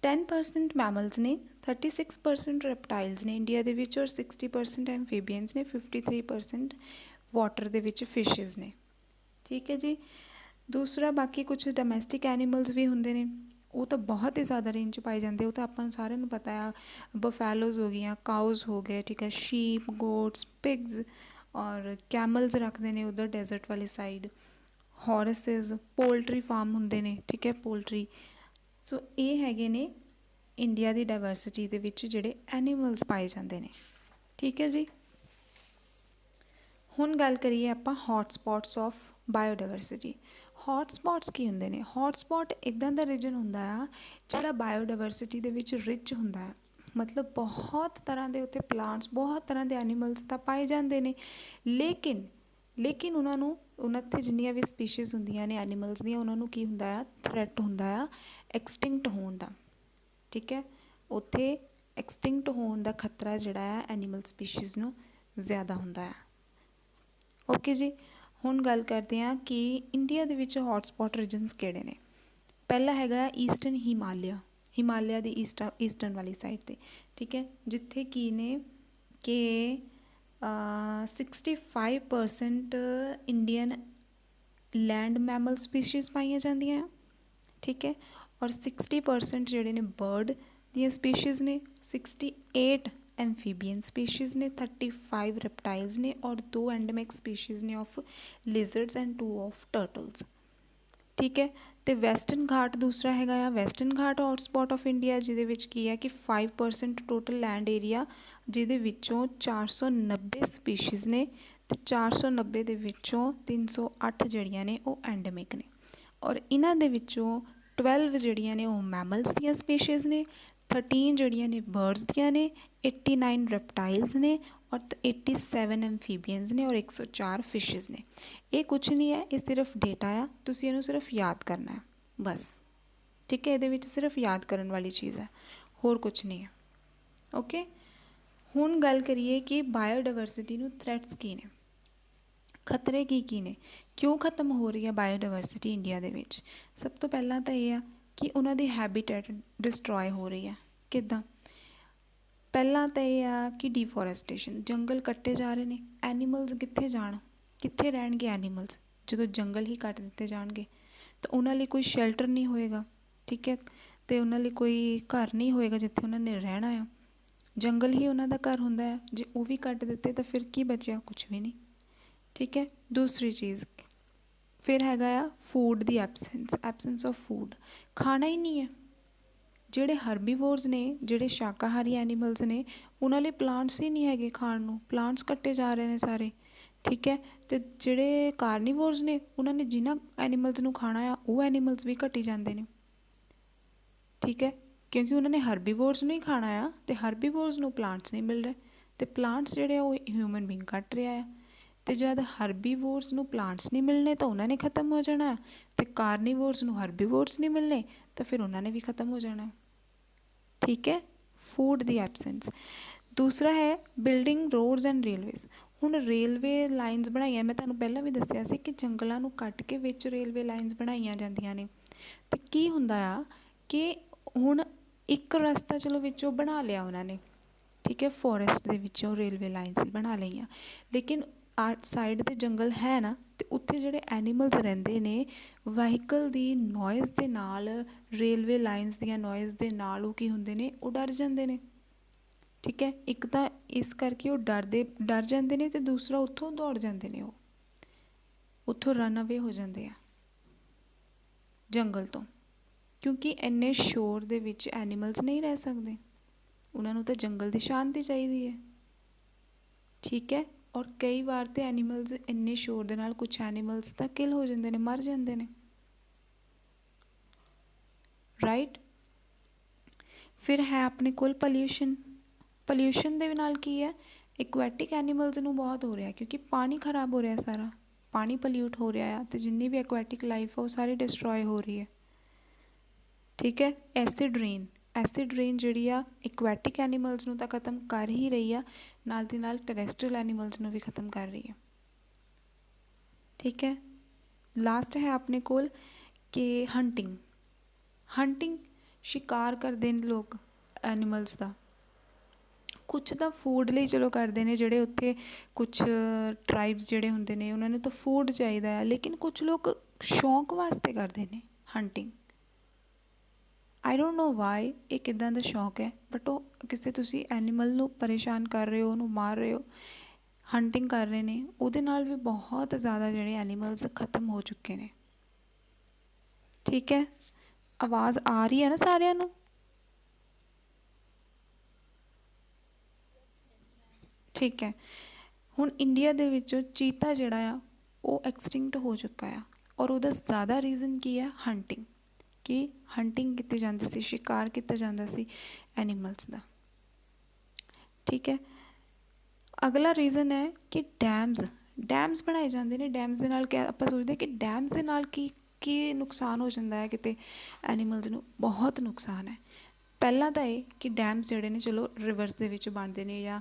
10% ਮੈਮਲਸ ਨੇ, 36% ਰੈਪਟਾਈਲਸ ਨੇ ਇੰਡੀਆ ਦੇ ਵਿੱਚ, ਔਰ 60% ਐਮਫੀਬੀਅਨਸ ਨੇ, 53% ਵਾਟਰ ਦੇ ਵਿੱਚ ਫਿਸ਼ਿਜ਼ ਨੇ, ਠੀਕ ਹੈ ਜੀ। ਦੂਸਰਾ ਬਾਕੀ ਕੁਛ ਡੋਮੈਸਟਿਕ ਐਨੀਮਲਸ ਵੀ ਹੁੰਦੇ ਨੇ, ਉਹ ਤਾਂ ਬਹੁਤ ਹੀ ਜ਼ਿਆਦਾ ਰੇਂਜ 'ਚ ਪਾਏ ਜਾਂਦੇ, ਉਹ ਤਾਂ ਆਪਾਂ ਨੂੰ ਸਾਰਿਆਂ ਨੂੰ ਪਤਾ ਆ, ਬਫੈਲੋਜ਼ ਹੋ ਗਈਆਂ, ਕਾਊਜ਼ ਹੋ ਗਏ, ਠੀਕ ਹੈ, ਸ਼ੀਪ, ਗੋਟਸ, ਪਿਗਸ, ਔਰ ਕੈਮਲਸ ਰੱਖਦੇ ਨੇ ਉੱਧਰ ਡੈਜ਼ਰਟ ਵਾਲੀ ਸਾਈਡ, ਹੌਰਸਿਸ, ਪੋਲਟਰੀ ਫਾਰਮ ਹੁੰਦੇ ਨੇ, ਠੀਕ ਹੈ, ਪੋਲਟਰੀ। ਸੋ ਇਹ ਹੈਗੇ ਨੇ ਇੰਡੀਆ ਦੀ ਡਾਇਵਰਸਿਟੀ ਦੇ ਵਿੱਚ ਜਿਹੜੇ ਐਨੀਮਲਸ ਪਾਏ ਜਾਂਦੇ ਨੇ, ਠੀਕ ਹੈ ਜੀ। ਹੁਣ ਗੱਲ ਕਰੀਏ ਆਪਾਂ hot spots of biodiversity. Hot spots ਕੀ ਹੁੰਦੇ ਨੇ? ਹੌਟ ਸਪੌਟ ਇੱਦਾਂ ਦਾ ਰੀਜਨ ਹੁੰਦਾ ਆ ਜਿਹੜਾ ਬਾਇਓਡਾਇਵਰਸਿਟੀ ਦੇ ਵਿੱਚ ਰਿਚ ਹੁੰਦਾ ਹੈ, ਮਤਲਬ ਬਹੁਤ ਤਰ੍ਹਾਂ ਦੇ ਉੱਥੇ ਪਲਾਂਟਸ, ਬਹੁਤ ਤਰ੍ਹਾਂ ਦੇ ਐਨੀਮਲਸ ਤਾਂ ਪਾਏ ਜਾਂਦੇ ਨੇ, ਲੇਕਿਨ ਉਹਨਾਂ 'ਤੇ ਜਿੰਨੀਆਂ ਵੀ ਸਪੀਸ਼ੀਜ਼ ਹੁੰਦੀਆਂ ਨੇ ਐਨੀਮਲਸ ਦੀਆਂ, ਉਹਨਾਂ ਨੂੰ ਕੀ ਹੁੰਦਾ ਆ, ਥ੍ਰੈਟ ਹੁੰਦਾ ਆ ਐਕਸਟਿੰਕਟ ਹੋਣ ਦਾ, ਠੀਕ ਹੈ। ਉੱਥੇ ਐਕਸਟਿੰਕਟ ਹੋਣ ਦਾ ਖਤਰਾ ਜਿਹੜਾ ਆ ਐਨੀਮਲ ਸਪੀਸ਼ੀਜ਼ ਨੂੰ ਜ਼ਿਆਦਾ ਹੁੰਦਾ ਆ। ਓਕੇ ਜੀ, ਹੁਣ ਗੱਲ ਕਰਦੇ ਹਾਂ ਕਿ ਇੰਡੀਆ ਦੇ ਵਿੱਚ ਹੌਟ ਸਪੌਟ ਰੀਜਨਸ ਕਿਹੜੇ ਨੇ। ਪਹਿਲਾ ਹੈਗਾ ਈਸਟਰਨ ਹਿਮਾਲਿਆ ਦੀ ਈਸਟਰਨ ਵਾਲੀ ਸਾਈਡ 'ਤੇ, ਠੀਕ ਹੈ, ਜਿੱਥੇ ਕੀ ਨੇ ਕਿ 65% ਇੰਡੀਅਨ ਲੈਂਡ ਮੈਮਲ ਸਪੀਸ਼ੀਜ਼ ਪਾਈਆਂ ਜਾਂਦੀਆਂ, ਠੀਕ ਹੈ, ਔਰ 60% ਜਿਹੜੇ ਨੇ ਬਰਡ ਦੀਆਂ ਸਪੀਸ਼ੀਜ਼ ਨੇ, 68 ਐਮਫੀਬੀਅਨ ਸਪੀਸ਼ੀਜ਼ ਨੇ, 35 ਰੈਪਟਾਈਲਸ ਨੇ, ਔਰ 2 ਐਂਡਮਿਕ ਸਪੀਸ਼ੀਜ਼ ਨੇ ਆਫ ਲਿਜ਼ਰਡਸ ਐਂਡ 2 ਆਫ ਟਰਟਲਸ, ਠੀਕ ਹੈ। ਅਤੇ ਵੈਸਟਰਨ ਘਾਟ ਦੂਸਰਾ ਹੈਗਾ ਆ, ਵੈਸਟਰਨ ਘਾਟ ਹੌਟ ਸਪੌਟ ਆਫ ਇੰਡੀਆ, ਜਿਹਦੇ ਵਿੱਚ ਕੀ ਹੈ ਕਿ 5% ਟੋਟਲ ਲੈਂਡ ਏਰੀਆ, ਜਿਹਦੇ ਵਿੱਚੋਂ 490 ਸਪੀਸ਼ੀਜ਼ ਨੇ, ਅਤੇ 490 ਦੇ ਵਿੱਚੋਂ 308 ਜਿਹੜੀਆਂ ਨੇ ਉਹ ਐਂਡਮਿਕ ਨੇ, ਔਰ ਇਹਨਾਂ ਦੇ ਵਿੱਚੋਂ 12 ਜਿਹੜੀਆਂ ਨੇ ਉਹ ਮੈਮਲਸ ਦੀਆਂ ਸਪੀਸ਼ੀਜ਼ ਨੇ, 13 ਜਿਹੜੀਆਂ ਨੇ ਬਰਡਸ ਦੀਆਂ ਨੇ, 89 ਰੈਪਟਾਈਲਸ ਨੇ, ਔਰ 87 ਐਮਫੀਬੀਅਨਸ ਨੇ, ਔਰ 104 ਫਿਸ਼ਿਜ਼ ਨੇ। ਇਹ ਕੁਛ ਨਹੀਂ ਹੈ, ਇਹ ਸਿਰਫ ਡੇਟਾ ਆ, ਤੁਸੀਂ ਇਹਨੂੰ ਸਿਰਫ ਯਾਦ ਕਰਨਾ ਹੈ ਬਸ, ਠੀਕ ਹੈ। ਇਹਦੇ ਵਿੱਚ ਸਿਰਫ ਯਾਦ ਕਰਨ ਵਾਲੀ ਚੀਜ਼ ਹੈ, ਹੋਰ ਕੁਛ ਨਹੀਂ ਹੈ। ਓਕੇ, ਹੁਣ ਗੱਲ ਕਰੀਏ ਕਿ ਬਾਇਓਡਾਇਵਰਸਿਟੀ ਨੂੰ ਥ੍ਰੈਟਸ ਕੀ ਨੇ, ਖਤਰੇ ਕੀ ਨੇ, ਕਿਉਂ ਖਤਮ ਹੋ ਰਹੀ ਹੈ ਬਾਇਓਡਾਇਵਰਸਿਟੀ ਇੰਡੀਆ ਦੇ ਵਿੱਚ। ਸਭ ਤੋਂ ਪਹਿਲਾਂ ਤਾਂ ਇਹ ਆ ਕਿ ਉਹਨਾਂ ਦੀ ਹੈਬੀਟੈਟ ਡਿਸਟਰੋਏ ਹੋ ਰਹੀ ਹੈ। ਕਿੱਦਾਂ? ਪਹਿਲਾਂ ਤਾਂ ਇਹ ਆ ਕਿ ਡੀਫੋਰੈਸਟੇਸ਼ਨ, ਜੰਗਲ ਕੱਟੇ ਜਾ ਰਹੇ ਨੇ, ਐਨੀਮਲਸ ਕਿੱਥੇ ਜਾਣ, ਕਿੱਥੇ ਰਹਿਣਗੇ ਐਨੀਮਲਸ ਜਦੋਂ ਜੰਗਲ ਹੀ ਕੱਟ ਦਿੱਤੇ ਜਾਣਗੇ, ਤਾਂ ਉਹਨਾਂ ਲਈ ਕੋਈ ਸ਼ੈਲਟਰ ਨਹੀਂ ਹੋਏਗਾ, ਠੀਕ ਹੈ, ਅਤੇ ਉਹਨਾਂ ਲਈ ਕੋਈ ਘਰ ਨਹੀਂ ਹੋਏਗਾ ਜਿੱਥੇ ਉਹਨਾਂ ਨੇ ਰਹਿਣਾ ਆ। ਜੰਗਲ ਹੀ ਉਹਨਾਂ ਦਾ ਘਰ ਹੁੰਦਾ ਹੈ, ਜੇ ਉਹ ਵੀ ਕੱਟ ਦਿੱਤੇ ਤਾਂ ਫਿਰ ਕੀ ਬਚਿਆ? ਕੁਛ ਵੀ ਨਹੀਂ, ਠੀਕ ਹੈ। ਦੂਸਰੀ ਚੀਜ਼ ਫਿਰ ਹੈਗਾ ਆ food the absence of food, ਖਾਣਾ ਹੀ ਨਹੀਂ ਹੈ। ਜਿਹੜੇ ਹਰਬੀਵੋਰਸ ਨੇ, ਜਿਹੜੇ ਸ਼ਾਕਾਹਾਰੀ ਐਨੀਮਲਸ ਨੇ, ਉਹਨਾਂ ਲਈ ਪਲਾਂਟਸ ਹੀ ਨਹੀਂ ਹੈਗੇ ਖਾਣ ਨੂੰ, ਪਲਾਂਟਸ ਕੱਟੇ ਜਾ ਰਹੇ ਨੇ ਸਾਰੇ, ਠੀਕ ਹੈ। ਅਤੇ ਜਿਹੜੇ ਕਾਰਨੀਵੋਰਸ ਨੇ, ਉਹਨਾਂ ਨੇ ਜਿਨ੍ਹਾਂ ਐਨੀਮਲਸ ਨੂੰ ਖਾਣਾ ਆ ਉਹ ਐਨੀਮਲਸ ਵੀ ਘਟੀ ਜਾਂਦੇ ਨੇ, ਠੀਕ ਹੈ, ਕਿਉਂਕਿ ਉਹਨਾਂ ਨੇ ਹਰਬੀਵੋਰਸ ਨੂੰ ਹੀ ਖਾਣਾ ਆ, ਅਤੇ ਹਰਬੀਵੋਰਸ ਨੂੰ ਪਲਾਂਟਸ ਨਹੀਂ ਮਿਲ ਰਹੇ, ਅਤੇ ਪਲਾਂਟਸ ਜਿਹੜੇ ਆ ਉਹ ਹਿਊਮਨ ਬੀਂਗ ਕੱਟ ਰਿਹਾ ਆ, ਅਤੇ ਜਦ ਹਰਬੀਵੋਰਸ ਨੂੰ ਪਲਾਂਟਸ ਨਹੀਂ ਮਿਲਣੇ ਤਾਂ ਉਹਨਾਂ ਨੇ ਖ਼ਤਮ ਹੋ ਜਾਣਾ, ਅਤੇ ਕਾਰਨੀਵੋਰਸ ਨੂੰ ਹਰਬੀਵੋਰਸ ਨਹੀਂ ਮਿਲਣੇ ਤਾਂ ਫਿਰ ਉਹਨਾਂ ਨੇ ਵੀ ਖ਼ਤਮ ਹੋ ਜਾਣਾ, ਠੀਕ ਹੈ। ਫੂਡ ਦੀ ਐਬਸੈਂਸ। ਦੂਸਰਾ ਹੈ ਬਿਲਡਿੰਗ ਰੋਡਸ ਐਂਡ ਰੇਲਵੇਜ਼। ਹੁਣ ਰੇਲਵੇ ਲਾਈਨਸ ਬਣਾਈਆਂ, ਮੈਂ ਤੁਹਾਨੂੰ ਪਹਿਲਾਂ ਵੀ ਦੱਸਿਆ ਸੀ ਕਿ ਜੰਗਲਾਂ ਨੂੰ ਕੱਟ ਕੇ ਵਿੱਚ ਰੇਲਵੇ ਲਾਈਨਸ ਬਣਾਈਆਂ ਜਾਂਦੀਆਂ ਨੇ, ਅਤੇ ਕੀ ਹੁੰਦਾ ਆ ਕਿ ਹੁਣ ਇੱਕ ਰਸਤਾ ਚਲੋ ਵਿੱਚੋਂ ਬਣਾ ਲਿਆ ਉਹਨਾਂ ਨੇ, ਠੀਕ ਹੈ, ਫੋਰੈਸਟ ਦੇ ਵਿੱਚੋਂ ਰੇਲਵੇ ਲਾਈਨਸ ਬਣਾ ਲਈਆਂ, ਲੇਕਿਨ ਸਾਈਡ 'ਤੇ ਜੰਗਲ ਹੈ ਨਾ, ਅਤੇ ਉੱਥੇ ਜਿਹੜੇ ਐਨੀਮਲਸ ਰਹਿੰਦੇ ਨੇ, ਵਹੀਕਲ ਦੀ ਨੋਇਜ਼ ਦੇ ਨਾਲ, ਰੇਲਵੇ ਲਾਈਨਸ ਦੀਆਂ ਨੋਇਜ਼ ਦੇ ਨਾਲ ਉਹ ਕੀ ਹੁੰਦੇ ਨੇ, ਉਹ ਡਰ ਜਾਂਦੇ ਨੇ, ਠੀਕ ਹੈ। ਇੱਕ ਤਾਂ ਇਸ ਕਰਕੇ ਉਹ ਡਰ ਜਾਂਦੇ ਨੇ, ਅਤੇ ਦੂਸਰਾ ਉੱਥੋਂ ਦੌੜ ਜਾਂਦੇ ਨੇ, ਉਹ ਉੱਥੋਂ ਰਨ ਅਵੇ ਹੋ ਜਾਂਦੇ ਆ ਜੰਗਲ ਤੋਂ, ਕਿਉਂਕਿ ਇੰਨੇ ਸ਼ੋਰ ਦੇ ਵਿੱਚ ਐਨੀਮਲਸ ਨਹੀਂ ਰਹਿ ਸਕਦੇ, ਉਹਨਾਂ ਨੂੰ ਤਾਂ ਜੰਗਲ ਦੀ ਸ਼ਾਂਤੀ ਚਾਹੀਦੀ ਹੈ, ਠੀਕ ਹੈ। ਔਰ ਕਈ ਵਾਰ ਤਾਂ ਐਨੀਮਲਸ ਇੰਨੇ ਸ਼ੋਰ ਦੇ ਨਾਲ ਕੁਛ ਐਨੀਮਲਸ ਤਾਂ ਕਿਲ ਹੋ ਜਾਂਦੇ ਨੇ, ਮਰ ਜਾਂਦੇ ਨੇ, ਰਾਈਟ। ਫਿਰ ਹੈ ਆਪਣੇ ਕੋਲ ਪੋਲਿਊਸ਼ਨ। ਪੋਲਿਊਸ਼ਨ ਦੇ ਨਾਲ ਕੀ ਹੈ, ਇਕੁਐਟਿਕ ਐਨੀਮਲਸ ਨੂੰ ਬਹੁਤ ਹੋ ਰਿਹਾ, ਕਿਉਂਕਿ ਪਾਣੀ ਖਰਾਬ ਹੋ ਰਿਹਾ, ਸਾਰਾ ਪਾਣੀ ਪੋਲਿਊਟ ਹੋ ਰਿਹਾ ਆ, ਅਤੇ ਜਿੰਨੀ ਵੀ ਐਕੁਐਟਿਕ ਲਾਈਫ ਆ ਉਹ ਸਾਰੀ ਡਿਸਟਰੋਏ ਹੋ ਰਹੀ ਹੈ। ਠੀਕ ਹੈ। ਐਸਿਡ ਰੇਨ ਜਿਹੜੀ ਆ ਇਕੁਐਟਿਕ ਐਨੀਮਲਸ ਨੂੰ ਤਾਂ ਖਤਮ ਕਰ ਹੀ ਰਹੀ ਆ, ਨਾਲ ਦੀ ਨਾਲ ਟੈਰੈਸਟਰੀਅਲ ਐਨੀਮਲਸ ਨੂੰ ਵੀ ਖਤਮ ਕਰ ਰਹੀ ਹੈ। ਠੀਕ ਹੈ। ਲਾਸਟ ਹੈ ਆਪਣੇ ਕੋਲ ਕਿ ਹੰਟਿੰਗ ਸ਼ਿਕਾਰ ਕਰਦੇ ਨੇ ਲੋਕ ਐਨੀਮਲਸ ਦਾ। ਕੁਛ ਤਾਂ ਫੂਡ ਲਈ ਚਲੋ ਕਰਦੇ ਨੇ, ਜਿਹੜੇ ਉੱਥੇ ਕੁਛ ਟਰਾਈਬਸ ਜਿਹੜੇ ਹੁੰਦੇ ਨੇ ਉਹਨਾਂ ਨੂੰ ਤਾਂ ਫੂਡ ਚਾਹੀਦਾ ਹੈ, ਲੇਕਿਨ ਕੁਛ ਲੋਕ ਸ਼ੌਂਕ ਵਾਸਤੇ ਕਰਦੇ ਨੇ hunting. I don't know why ਇਹ ਕਿੱਦਾਂ ਦਾ ਸ਼ੌਂਕ ਹੈ, ਬਟ ਉਹ ਕਿਸੇ ਤੁਸੀਂ ਐਨੀਮਲ ਨੂੰ ਪਰੇਸ਼ਾਨ ਕਰ ਰਹੇ ਹੋ, ਉਹਨੂੰ ਮਾਰ ਰਹੇ ਹੋ, ਹੰਟਿੰਗ ਕਰ ਰਹੇ ਨੇ, ਉਹਦੇ ਨਾਲ ਵੀ ਬਹੁਤ ਜ਼ਿਆਦਾ ਜਿਹੜੇ ਐਨੀਮਲਸ ਖਤਮ ਹੋ ਚੁੱਕੇ ਨੇ। ਠੀਕ ਹੈ। ਆਵਾਜ਼ ਆ ਰਹੀ ਹੈ ਨਾ ਸਾਰਿਆਂ ਨੂੰ? ਠੀਕ ਹੈ। ਹੁਣ ਇੰਡੀਆ ਦੇ ਵਿੱਚ ਚੀਤਾ ਜਿਹੜਾ ਆ ਉਹ ਐਕਸਟਿੰਕਟ ਹੋ ਚੁੱਕਾ ਆ, ਔਰ ਉਹਦਾ ਜ਼ਿਆਦਾ ਰੀਜ਼ਨ ਕੀ ਹੈ, ਹੰਟਿੰਗ। ਕਿ ਹੰਟਿੰਗ ਕੀਤੀ ਜਾਂਦੀ ਸੀ, ਸ਼ਿਕਾਰ ਕੀਤਾ ਜਾਂਦਾ ਸੀ ਐਨੀਮਲਸ ਦਾ। ਠੀਕ ਹੈ। ਅਗਲਾ ਰੀਜ਼ਨ ਹੈ ਕਿ ਡੈਮਸ ਬਣਾਏ ਜਾਂਦੇ ਨੇ। ਡੈਮਸ ਦੇ ਨਾਲ ਕਿਆ ਆਪਾਂ ਸੋਚਦੇ ਕਿ ਡੈਮਸ ਦੇ ਨਾਲ ਕੀ ਨੁਕਸਾਨ ਹੋ ਜਾਂਦਾ ਹੈ, ਕਿਤੇ ਐਨੀਮਲਸ ਨੂੰ ਬਹੁਤ ਨੁਕਸਾਨ ਹੈ। ਪਹਿਲਾਂ ਤਾਂ ਇਹ ਕਿ ਡੈਮਸ ਜਿਹੜੇ ਨੇ ਚਲੋ ਰਿਵਰਸ ਦੇ ਵਿੱਚ ਬਣਦੇ ਨੇ ਜਾਂ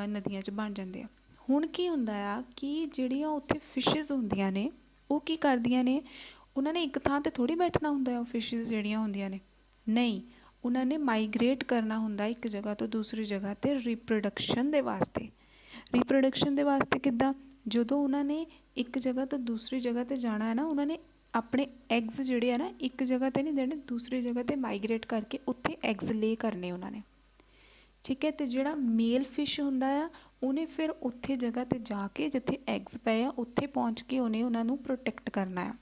ਨਦੀਆਂ 'ਚ ਬਣ ਜਾਂਦੇ ਆ। ਹੁਣ ਕੀ ਹੁੰਦਾ ਆ ਕਿ ਜਿਹੜੀਆਂ ਉੱਥੇ ਫਿਸ਼ਿਜ਼ ਹੁੰਦੀਆਂ ਨੇ ਉਹ ਕੀ ਕਰਦੀਆਂ ਨੇ, ਉਹਨਾਂ ਨੇ ਇੱਕ ਥਾਂ 'ਤੇ ਥੋੜ੍ਹੀ ਬੈਠਣਾ ਹੁੰਦਾ ਉਹ ਫਿਸ਼ਿਜ਼ ਜਿਹੜੀਆਂ ਹੁੰਦੀਆਂ ਨੇ, ਨਹੀਂ, ਉਹਨਾਂ ਨੇ ਮਾਈਗਰੇਟ ਕਰਨਾ ਹੁੰਦਾ ਇੱਕ ਜਗ੍ਹਾ ਤੋਂ ਦੂਸਰੀ ਜਗ੍ਹਾ 'ਤੇ ਰੀਪਰੋਡਕਸ਼ਨ ਦੇ ਵਾਸਤੇ। ਰੀਪਰੋਡਕਸ਼ਨ ਦੇ ਵਾਸਤੇ ਕਿੱਦਾਂ, ਜਦੋਂ ਉਹਨਾਂ ਨੇ ਇੱਕ ਜਗ੍ਹਾ ਤੋਂ ਦੂਸਰੀ ਜਗ੍ਹਾ 'ਤੇ ਜਾਣਾ ਹੈ ਨਾ, ਉਹਨਾਂ ਨੇ ਆਪਣੇ ਐਗਸ ਜਿਹੜੇ ਆ ਨਾ ਇੱਕ ਜਗ੍ਹਾ 'ਤੇ ਨਹੀਂ ਦੇਣੇ, ਦੂਸਰੀ ਜਗ੍ਹਾ 'ਤੇ ਮਾਈਗਰੇਟ ਕਰਕੇ ਉੱਥੇ ਐਗਸ ਲੇ ਕਰਨੇ ਉਹਨਾਂ ਨੇ। ਠੀਕ ਹੈ। ਅਤੇ ਜਿਹੜਾ ਮੇਲ ਫਿਸ਼ ਹੁੰਦਾ ਆ ਉਹਨੇ ਫਿਰ ਉੱਥੇ ਜਗ੍ਹਾ 'ਤੇ ਜਾ ਕੇ ਜਿੱਥੇ ਐਗਸ ਪਏ ਆ ਉੱਥੇ ਪਹੁੰਚ ਕੇ ਉਹਨੇ ਉਹਨਾਂ ਨੂੰ ਪ੍ਰੋਟੈਕਟ ਕਰਨਾ ਆ,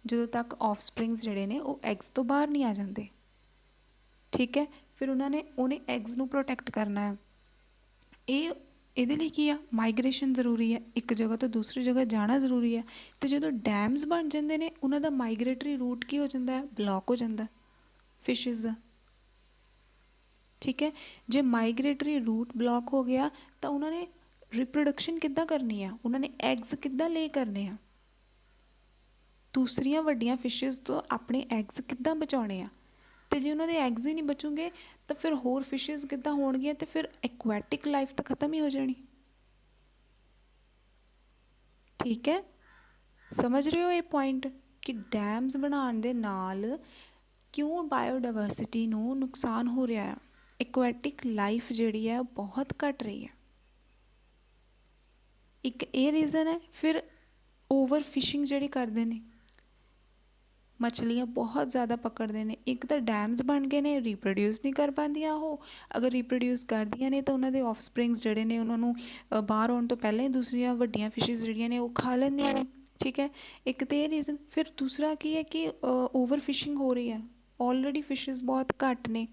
ਜਦੋਂ ਤੱਕ ਆਫਸਪ੍ਰਿੰਗਸ ਜਿਹੜੇ ਨੇ ਉਹ ਐਗਸ ਤੋਂ ਬਾਹਰ ਨਹੀਂ ਆ ਜਾਂਦੇ। ਠੀਕ ਹੈ। ਫਿਰ ਉਹਨੇ ਐਗਸ ਨੂੰ ਪ੍ਰੋਟੈਕਟ ਕਰਨਾ ਹੈ। ਇਹਦੇ ਲਈ ਕੀ ਆ, ਮਾਈਗ੍ਰੇਸ਼ਨ ਜ਼ਰੂਰੀ ਹੈ, ਇੱਕ ਜਗ੍ਹਾ ਤੋਂ ਦੂਸਰੀ ਜਗ੍ਹਾ ਜਾਣਾ ਜ਼ਰੂਰੀ ਹੈ। ਅਤੇ ਜਦੋਂ ਡੈਮਸ ਬਣ ਜਾਂਦੇ ਨੇ ਉਹਨਾਂ ਦਾ ਮਾਈਗਰੇਟਰੀ ਰੂਟ ਕੀ ਹੋ ਜਾਂਦਾ ਹੈ, ਬਲੋਕ ਹੋ ਜਾਂਦਾ ਫਿਸ਼ਿਜ਼ ਦਾ। ਠੀਕ ਹੈ। ਜੇ ਮਾਈਗਰੇਟਰੀ ਰੂਟ ਬਲੋਕ ਹੋ ਗਿਆ ਤਾਂ ਉਹਨਾਂ ਨੇ ਰਿਪਰੋਡਕਸ਼ਨ ਕਿੱਦਾਂ ਕਰਨੀ ਆ, ਉਹਨਾਂ ਨੇ ਐਗਸ ਕਿੱਦਾਂ ਲੇ ਕਰਨੇ ਆ, ਦੂਸਰੀਆਂ ਵੱਡੀਆਂ ਫਿਸ਼ਿਜ਼ ਤੋਂ ਆਪਣੇ ਐਗਸ ਕਿੱਦਾਂ ਬਚਾਉਣੇ ਆ। ਅਤੇ ਜੇ ਉਹਨਾਂ ਦੇ ਐਗਸ ਹੀ ਨਹੀਂ ਬਚੂਗੇ ਤਾਂ ਫਿਰ ਹੋਰ ਫਿਸ਼ਿਜ਼ ਕਿੱਦਾਂ ਹੋਣਗੀਆਂ, ਅਤੇ ਫਿਰ ਐਕੁਐਟਿਕ ਲਾਈਫ ਤਾਂ ਖਤਮ ਹੀ ਹੋ ਜਾਣੀ। ਠੀਕ ਹੈ। ਸਮਝ ਰਹੇ ਹੋ ਇਹ ਪੁਆਇੰਟ ਕਿ ਡੈਮਸ ਬਣਾਉਣ ਦੇ ਨਾਲ ਕਿਉਂ ਬਾਇਓਡਾਇਵਰਸਿਟੀ ਨੂੰ ਨੁਕਸਾਨ ਹੋ ਰਿਹਾ ਹੈ, ਇਕੁਐਟਿਕ ਲਾਈਫ ਜਿਹੜੀ ਹੈ ਉਹ ਬਹੁਤ ਘੱਟ ਰਹੀ ਹੈ। ਇੱਕ ਇਹ ਰੀਜ਼ਨ ਹੈ। ਫਿਰ ਓਵਰ ਫਿਸ਼ਿੰਗ ਜਿਹੜੀ ਕਰਦੇ ਨੇ, ਮਛਲੀਆਂ ਬਹੁਤ ਜ਼ਿਆਦਾ ਪਕੜਦੇ ਨੇ। ਇੱਕ ਤਾਂ ਡੈਮਸ ਬਣ ਗਏ ਨੇ, ਰੀਪਰੋਡਿਊਸ ਨਹੀਂ ਕਰ ਪਾਉਂਦੀਆਂ ਉਹ, ਅਗਰ ਰੀਪਰੋਡਿਊਸ ਕਰਦੀਆਂ ਨੇ ਤਾਂ ਉਹਨਾਂ ਦੇ ਆਫਸਪ੍ਰਿੰਗਸ ਜਿਹੜੇ ਨੇ ਉਹਨਾਂ ਨੂੰ ਬਾਹਰ ਆਉਣ ਤੋਂ ਪਹਿਲਾਂ ਹੀ ਦੂਸਰੀਆਂ ਵੱਡੀਆਂ ਫਿਸ਼ਿਜ਼ ਜਿਹੜੀਆਂ ਨੇ ਉਹ ਖਾ ਲੈਂਦੀਆਂ ਨੇ। ਠੀਕ ਹੈ। ਇੱਕ ਤਾਂ ਇਹ ਰੀਜ਼ਨ। ਫਿਰ ਦੂਸਰਾ ਕੀ ਹੈ ਕਿ ਓਵਰ ਫਿਸ਼ਿੰਗ ਹੋ ਰਹੀ ਹੈ, ਆਲਰੇਡੀ ਫਿਸ਼ਿਜ਼ ਬਹੁਤ ਘੱਟ ਨੇ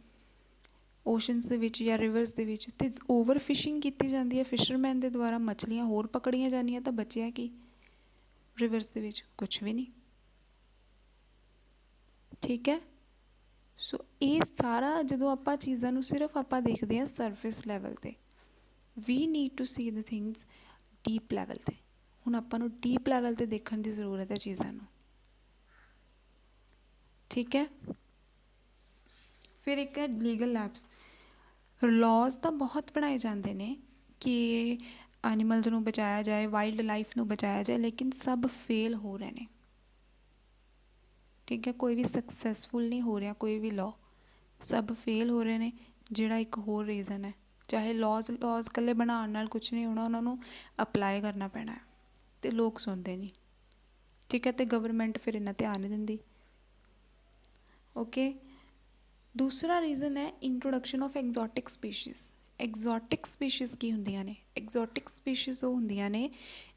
ਓਸ਼ਨਸ ਦੇ ਵਿੱਚ ਜਾਂ ਰਿਵਰਸ ਦੇ ਵਿੱਚ, ਅਤੇ ਓਵਰ ਫਿਸ਼ਿੰਗ ਕੀਤੀ ਜਾਂਦੀ ਹੈ ਫਿਸ਼ਰਮੈਨ ਦੇ ਦੁਆਰਾ, ਮਛਲੀਆਂ ਹੋਰ ਪਕੜੀਆਂ ਜਾਂਦੀਆਂ, ਤਾਂ ਬਚਿਆ ਕੀ ਰਿਵਰਸ ਦੇ ਵਿੱਚ, ਕੁਛ ਵੀ ਨਹੀਂ। ਠੀਕ ਹੈ। ਸੋ ਇਹ ਸਾਰਾ ਜਦੋਂ ਆਪਾਂ ਚੀਜ਼ਾਂ ਨੂੰ ਸਿਰਫ ਆਪਾਂ ਦੇਖਦੇ ਹਾਂ ਸਰਫੇਸ ਲੈਵਲ 'ਤੇ, we need to see the things deep level 'ਤੇ। ਹੁਣ ਆਪਾਂ ਨੂੰ ਡੀਪ ਲੈਵਲ 'ਤੇ ਦੇਖਣ ਦੀ ਜ਼ਰੂਰਤ ਹੈ ਚੀਜ਼ਾਂ ਨੂੰ। ਠੀਕ ਹੈ। ਫਿਰ ਇੱਕ ਹੈ ਲੀਗਲ ਲੈਪਸ। ਲੌਜ਼ ਤਾਂ ਬਹੁਤ ਬਣਾਏ ਜਾਂਦੇ ਨੇ ਕਿ ਐਨੀਮਲਸ ਨੂੰ ਬਚਾਇਆ ਜਾਏ, ਵਾਈਲਡ ਲਾਈਫ ਨੂੰ ਬਚਾਇਆ ਜਾਏ, ਲੇਕਿਨ ਸਭ ਫੇਲ ਹੋ ਰਹੇ ਨੇ। ਠੀਕ ਹੈ। ਕੋਈ ਵੀ ਸਕਸੈਸਫੁਲ ਨਹੀਂ ਹੋ ਰਿਹਾ, ਕੋਈ ਵੀ ਲਾਅ, ਸਭ ਫੇਲ ਹੋ ਰਹੇ ਨੇ। ਜਿਹੜਾ ਇੱਕ ਹੋਰ ਰੀਜ਼ਨ ਹੈ, ਚਾਹੇ ਲੌਜ਼ ਇਕੱਲੇ ਬਣਾਉਣ ਨਾਲ ਕੁਛ ਨਹੀਂ ਹੋਣਾ, ਉਹਨਾਂ ਨੂੰ ਅਪਲਾਈ ਕਰਨਾ ਪੈਣਾ ਹੈ, ਅਤੇ ਲੋਕ ਸੁਣਦੇ ਨਹੀਂ। ਠੀਕ ਹੈ। ਅਤੇ ਗਵਰਨਮੈਂਟ ਫਿਰ ਇੰਨਾ ਧਿਆਨ ਨਹੀਂ ਦਿੰਦੀ। ਓਕੇ। ਦੂਸਰਾ ਰੀਜ਼ਨ ਹੈ introduction of exotic species. Exotic species ਕੀ ਹੁੰਦੀਆਂ ਨੇ? ਐਗਜ਼ੋਟਿਕ ਸਪੀਸ਼ੀਜ਼ ਉਹ ਹੁੰਦੀਆਂ ਨੇ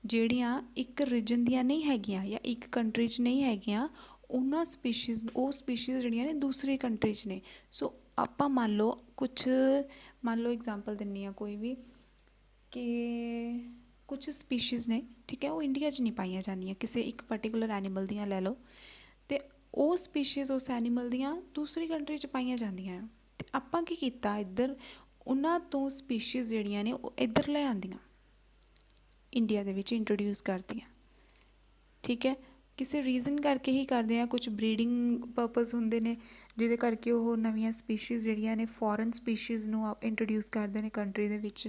ਜਿਹੜੀਆਂ ਇੱਕ ਰੀਜਨ ਦੀਆਂ ਨਹੀਂ ਹੈਗੀਆਂ ਜਾਂ ਇੱਕ ਕੰਟਰੀ 'ਚ ਨਹੀਂ ਹੈਗੀਆਂ, ਉਹਨਾਂ ਸਪੀਸ਼ੀਜ਼, ਉਹ ਸਪੀਸ਼ੀਜ਼ ਜਿਹੜੀਆਂ ਨੇ ਦੂਸਰੀ ਕੰਟਰੀ 'ਚ ਨੇ। ਸੋ ਆਪਾਂ ਮੰਨ ਲਓ ਐਗਜ਼ਾਮਪਲ ਦਿੰਦੀ ਹਾਂ ਕੋਈ ਵੀ, कि कुछ स्पीशीज़ ने, ठीक है, वो इंडिया च नहीं पाइया जांदियां, किसी एक पर्टिकुलर एनीमल दियां लै लो, तो वो स्पीशीज़ उस एनीमल दियां दूसरी कंट्री च पाइया जांदियां। ते आपां की कीता इधर, उन्हां तो स्पीशीज़ जिहड़ियां ने वो इधर लै आंदियां, इंडिया दे विच इंट्रोड्यूस करदियां, ठीक है। किसी रीजन करके ही करते हैं, कुछ ब्रीडिंग पर्पज़ होंदे ने जिहदे करके वो नवीं स्पीशीज़ जिहड़ियां ने फॉरन स्पीशीज़ नूं इंट्रोड्यूस करते हैं कंट्री दे विच,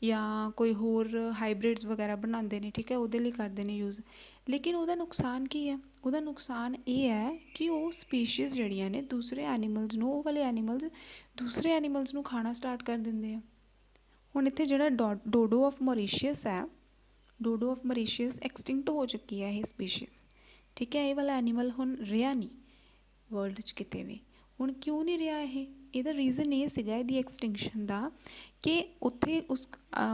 या कोई होर हाईब्रिड्स वगैरह बनाते हैं, ठीक है, वो करते हैं यूज़। लेकिन उसका नुकसान की है? उसका नुकसान ये है कि वो स्पीशीज़ जिहड़ियां ने दूसरे एनीमल्स नूं, वो वाले एनीमल्स दूसरे एनीमल्स नूं खाना स्टार्ट कर देंगे हैं। हुण इत्थे जिहड़ा डोडो ऑफ मॉरीशियस है, डोडो ऑफ मॉरीशियस एक्सटिंक्ट हो चुकी है ये स्पीशीज़, ठीक है। ये वाला एनीमल हुण रहा नहीं वर्ल्ड च किते भी। हुण क्यों नहीं रहा ये? ਇਹਦਾ ਰੀਜ਼ਨ ਇਹ ਸੀਗਾ ਇਹਦੀ ਐਕਸਟਿੰਕਸ਼ਨ ਦਾ ਕਿ ਉੱਥੇ ਉਸ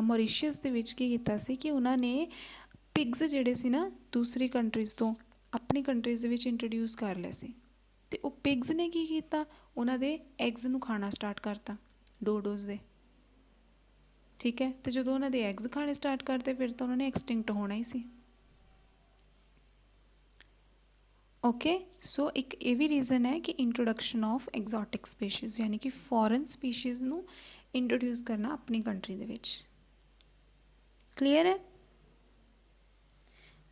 ਮੌਰੀਸ਼ੀਅਸ ਦੇ ਵਿੱਚ ਕੀ ਕੀਤਾ ਸੀ ਕਿ ਉਹਨਾਂ ਨੇ ਪਿਗਸ ਜਿਹੜੇ ਸੀ ਨਾ ਦੂਸਰੀ ਕੰਟਰੀਜ਼ ਤੋਂ ਆਪਣੀ ਕੰਟਰੀਜ਼ ਦੇ ਵਿੱਚ ਇੰਟਰੋਡਿਊਸ ਕਰ ਲਏ ਸੀ, ਅਤੇ ਉਹ ਪਿਗਸ ਨੇ ਕੀ ਕੀਤਾ, ਉਹਨਾਂ ਦੇ ਐਗਸ ਨੂੰ ਖਾਣਾ ਸਟਾਰਟ ਕਰਤਾ, ਡੋਡੋਜ਼ ਦੇ, ਠੀਕ ਹੈ। ਅਤੇ ਜਦੋਂ ਉਹਨਾਂ ਦੇ ਐਗਸ ਖਾਣੇ ਸਟਾਰਟ ਕਰਤੇ ਫਿਰ ਤਾਂ ਉਹਨਾਂ ਨੇ ਐਕਸਟਿੰਕਟ ਹੋਣਾ ਹੀ ਸੀ। ओके, सो एक ये भी रीज़न है कि इंट्रोडक्शन ऑफ एग्जॉटिक स्पीशीज़, यानी कि फॉरन स्पीशीज़ नू इंट्रोड्यूस करना अपनी कंट्री दे विच। क्लीयर है?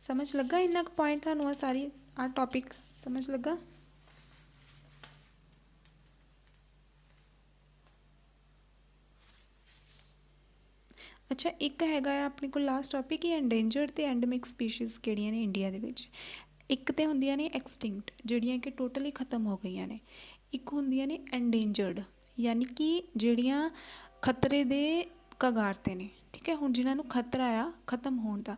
समझ लगा इन्ना पॉइंट थानू आ सारी आ टॉपिक समझ लगा? अच्छा, एक हैगा अपने को लास्ट टॉपिक कि एंडेंजर्ड ते एंडेमिक स्पीशीज़ किहड़ियां ने इंडिया दे विच। एक तो होंदियां ने एक्सटिंक्ट जिहड़ियां कि टोटली खत्म हो गई ने, एक होंदियां ने एंडेंजर्ड यानी कि जिहड़ियां खतरे दे कगार ते ने, ठीक है। हुण जिन्हां नूं खतरा आ खत्म होण दा,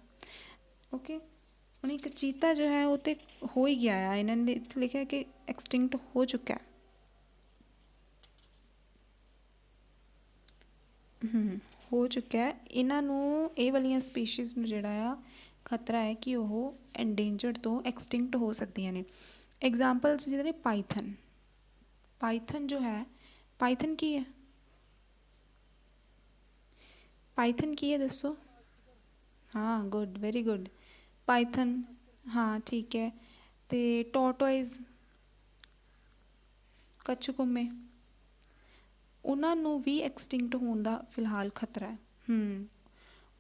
ओके। हुण एक चीता जो है वो तो हो ही गया है, इन्होंने इत्थे लिखा है कि एक्सटिंक्ट हो चुका है। हो चुका है। इन्हां नूं ये वालियां स्पीशीज़ नूं जिहड़ा आ खतरा है कि वह एंडेंजर्ड तो एक्सटिंक्ट हो सकती ने। एग्जाम्पल्स जिहदे ने पाइथन, पाइथन जो है, पाइथन की है, पाइथन की है दसो? हाँ गुड, वेरी गुड, पाइथन, हाँ ठीक है। तो टॉर्टोइज, कछकुम्मे, उन्होंने भी एक्सटिंक्ट होने का फिलहाल खतरा है।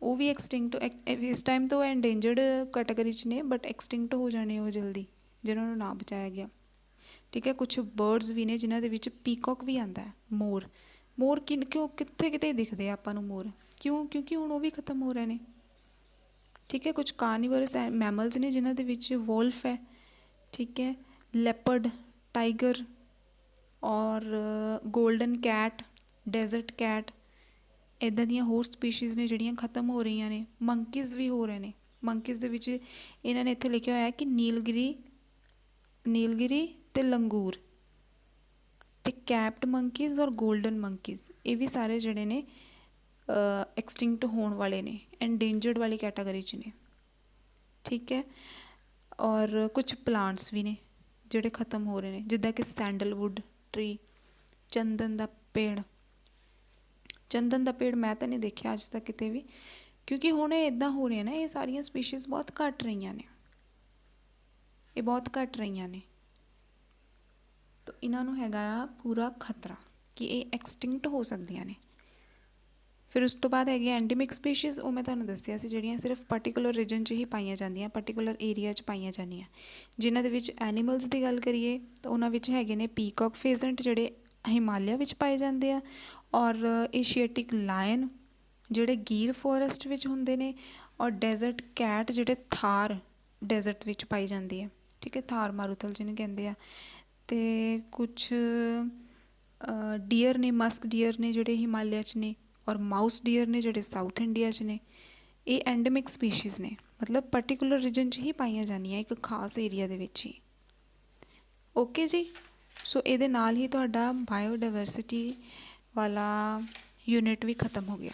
वो भी एक्सटिंक्ट इस टाइम तो एंडेंजर्ड कैटेगरी च ने, बट एक्सटिंक्ट हो जाने वो जल्दी जिन्होंने ना बचाया गया, ठीक है। कुछ बर्ड्स भी ने जिन्हों के पीकॉक भी आता है, मोर, मोर क्यों कितने कितने दिखते आपां नूं मोर, क्यों? क्योंकि हुण वो भी खत्म हो रहे हैं, ठीक है। कुछ कार्निवरस मैमल्स ने जिन्हों के वोल्फ है, ठीक है, लेपर्ड, टाइगर और गोल्डन कैट, डेजर्ट कैट, इदां दियां होर स्पीशीज़ ने जिहड़ियां खत्म हो रही ने। मंकीज़ भी हो रहे हैं, मंकीज़ दे विच इन्हां ने इत्थे लिखा होया है कि नीलगिरी, नीलगिरी ते लंगूर ते कैप्ड मंकीज़ और गोल्डन मंकीज़, ये भी सारे जिहड़े ने एक्सटिंक्ट होने वाले ने, एंडेंजर्ड वाली कैटागरी च ने, ठीक है। और कुछ प्लांट्स भी ने जिहड़े खत्म हो रहे हैं, जिद्दां कि सैंडलवुड ट्री, चंदन का पेड़, चंदन का पेड़ मैं तो नहीं देखा अज तक किते भी, क्योंकि हुण इदां हो रहा है ना, ये सारिया स्पीशीज़ बहुत घट रही ने, ये बहुत घट रही ने, तो इन्हों हैगा पूरा खतरा कि ये एक्सटिंक्ट हो सकदियां ने। फिर उस तो बाद है एंडेमिक स्पीशीज़, वो मैं तुहानूं दस्सिया सी जिहड़ियां सिर्फ पर्टिकुलर रीजन च ही पाइया जांदियां, पर्टिकुलर एरिया च पाइया जांदियां। जिन्हां दे विच एनीमल्स की गल करिए तो उन्हां विच हैगे ने पीकॉक फेजेंट जिहड़े हिमालय विच पाए जाते हैं, और एशियाटिक लायन जिहड़े गिर फॉरेस्ट विच हुंदे ने, और डेजर्ट कैट जिहड़े थार डेजर्ट विच पाई जाती है, ठीक है, थार मारूथल जिन्हें कहते हैं। तो कुछ डियर ने, मस्क डियर ने जिहड़े हिमालय च ने, और माउस डियर ने जिहड़े साउथ इंडिया च ने। ये एंडेमिक स्पीशीज़ ने, मतलब पर्टिकुलर रीजन च ही पाइया जानियां, एक खास एरिया दे विच ही। ओके जी, सो ये नाल ही तुहाडा बायोडाइवर्सिटी वाला यूनिट भी ख़त्म हो गया।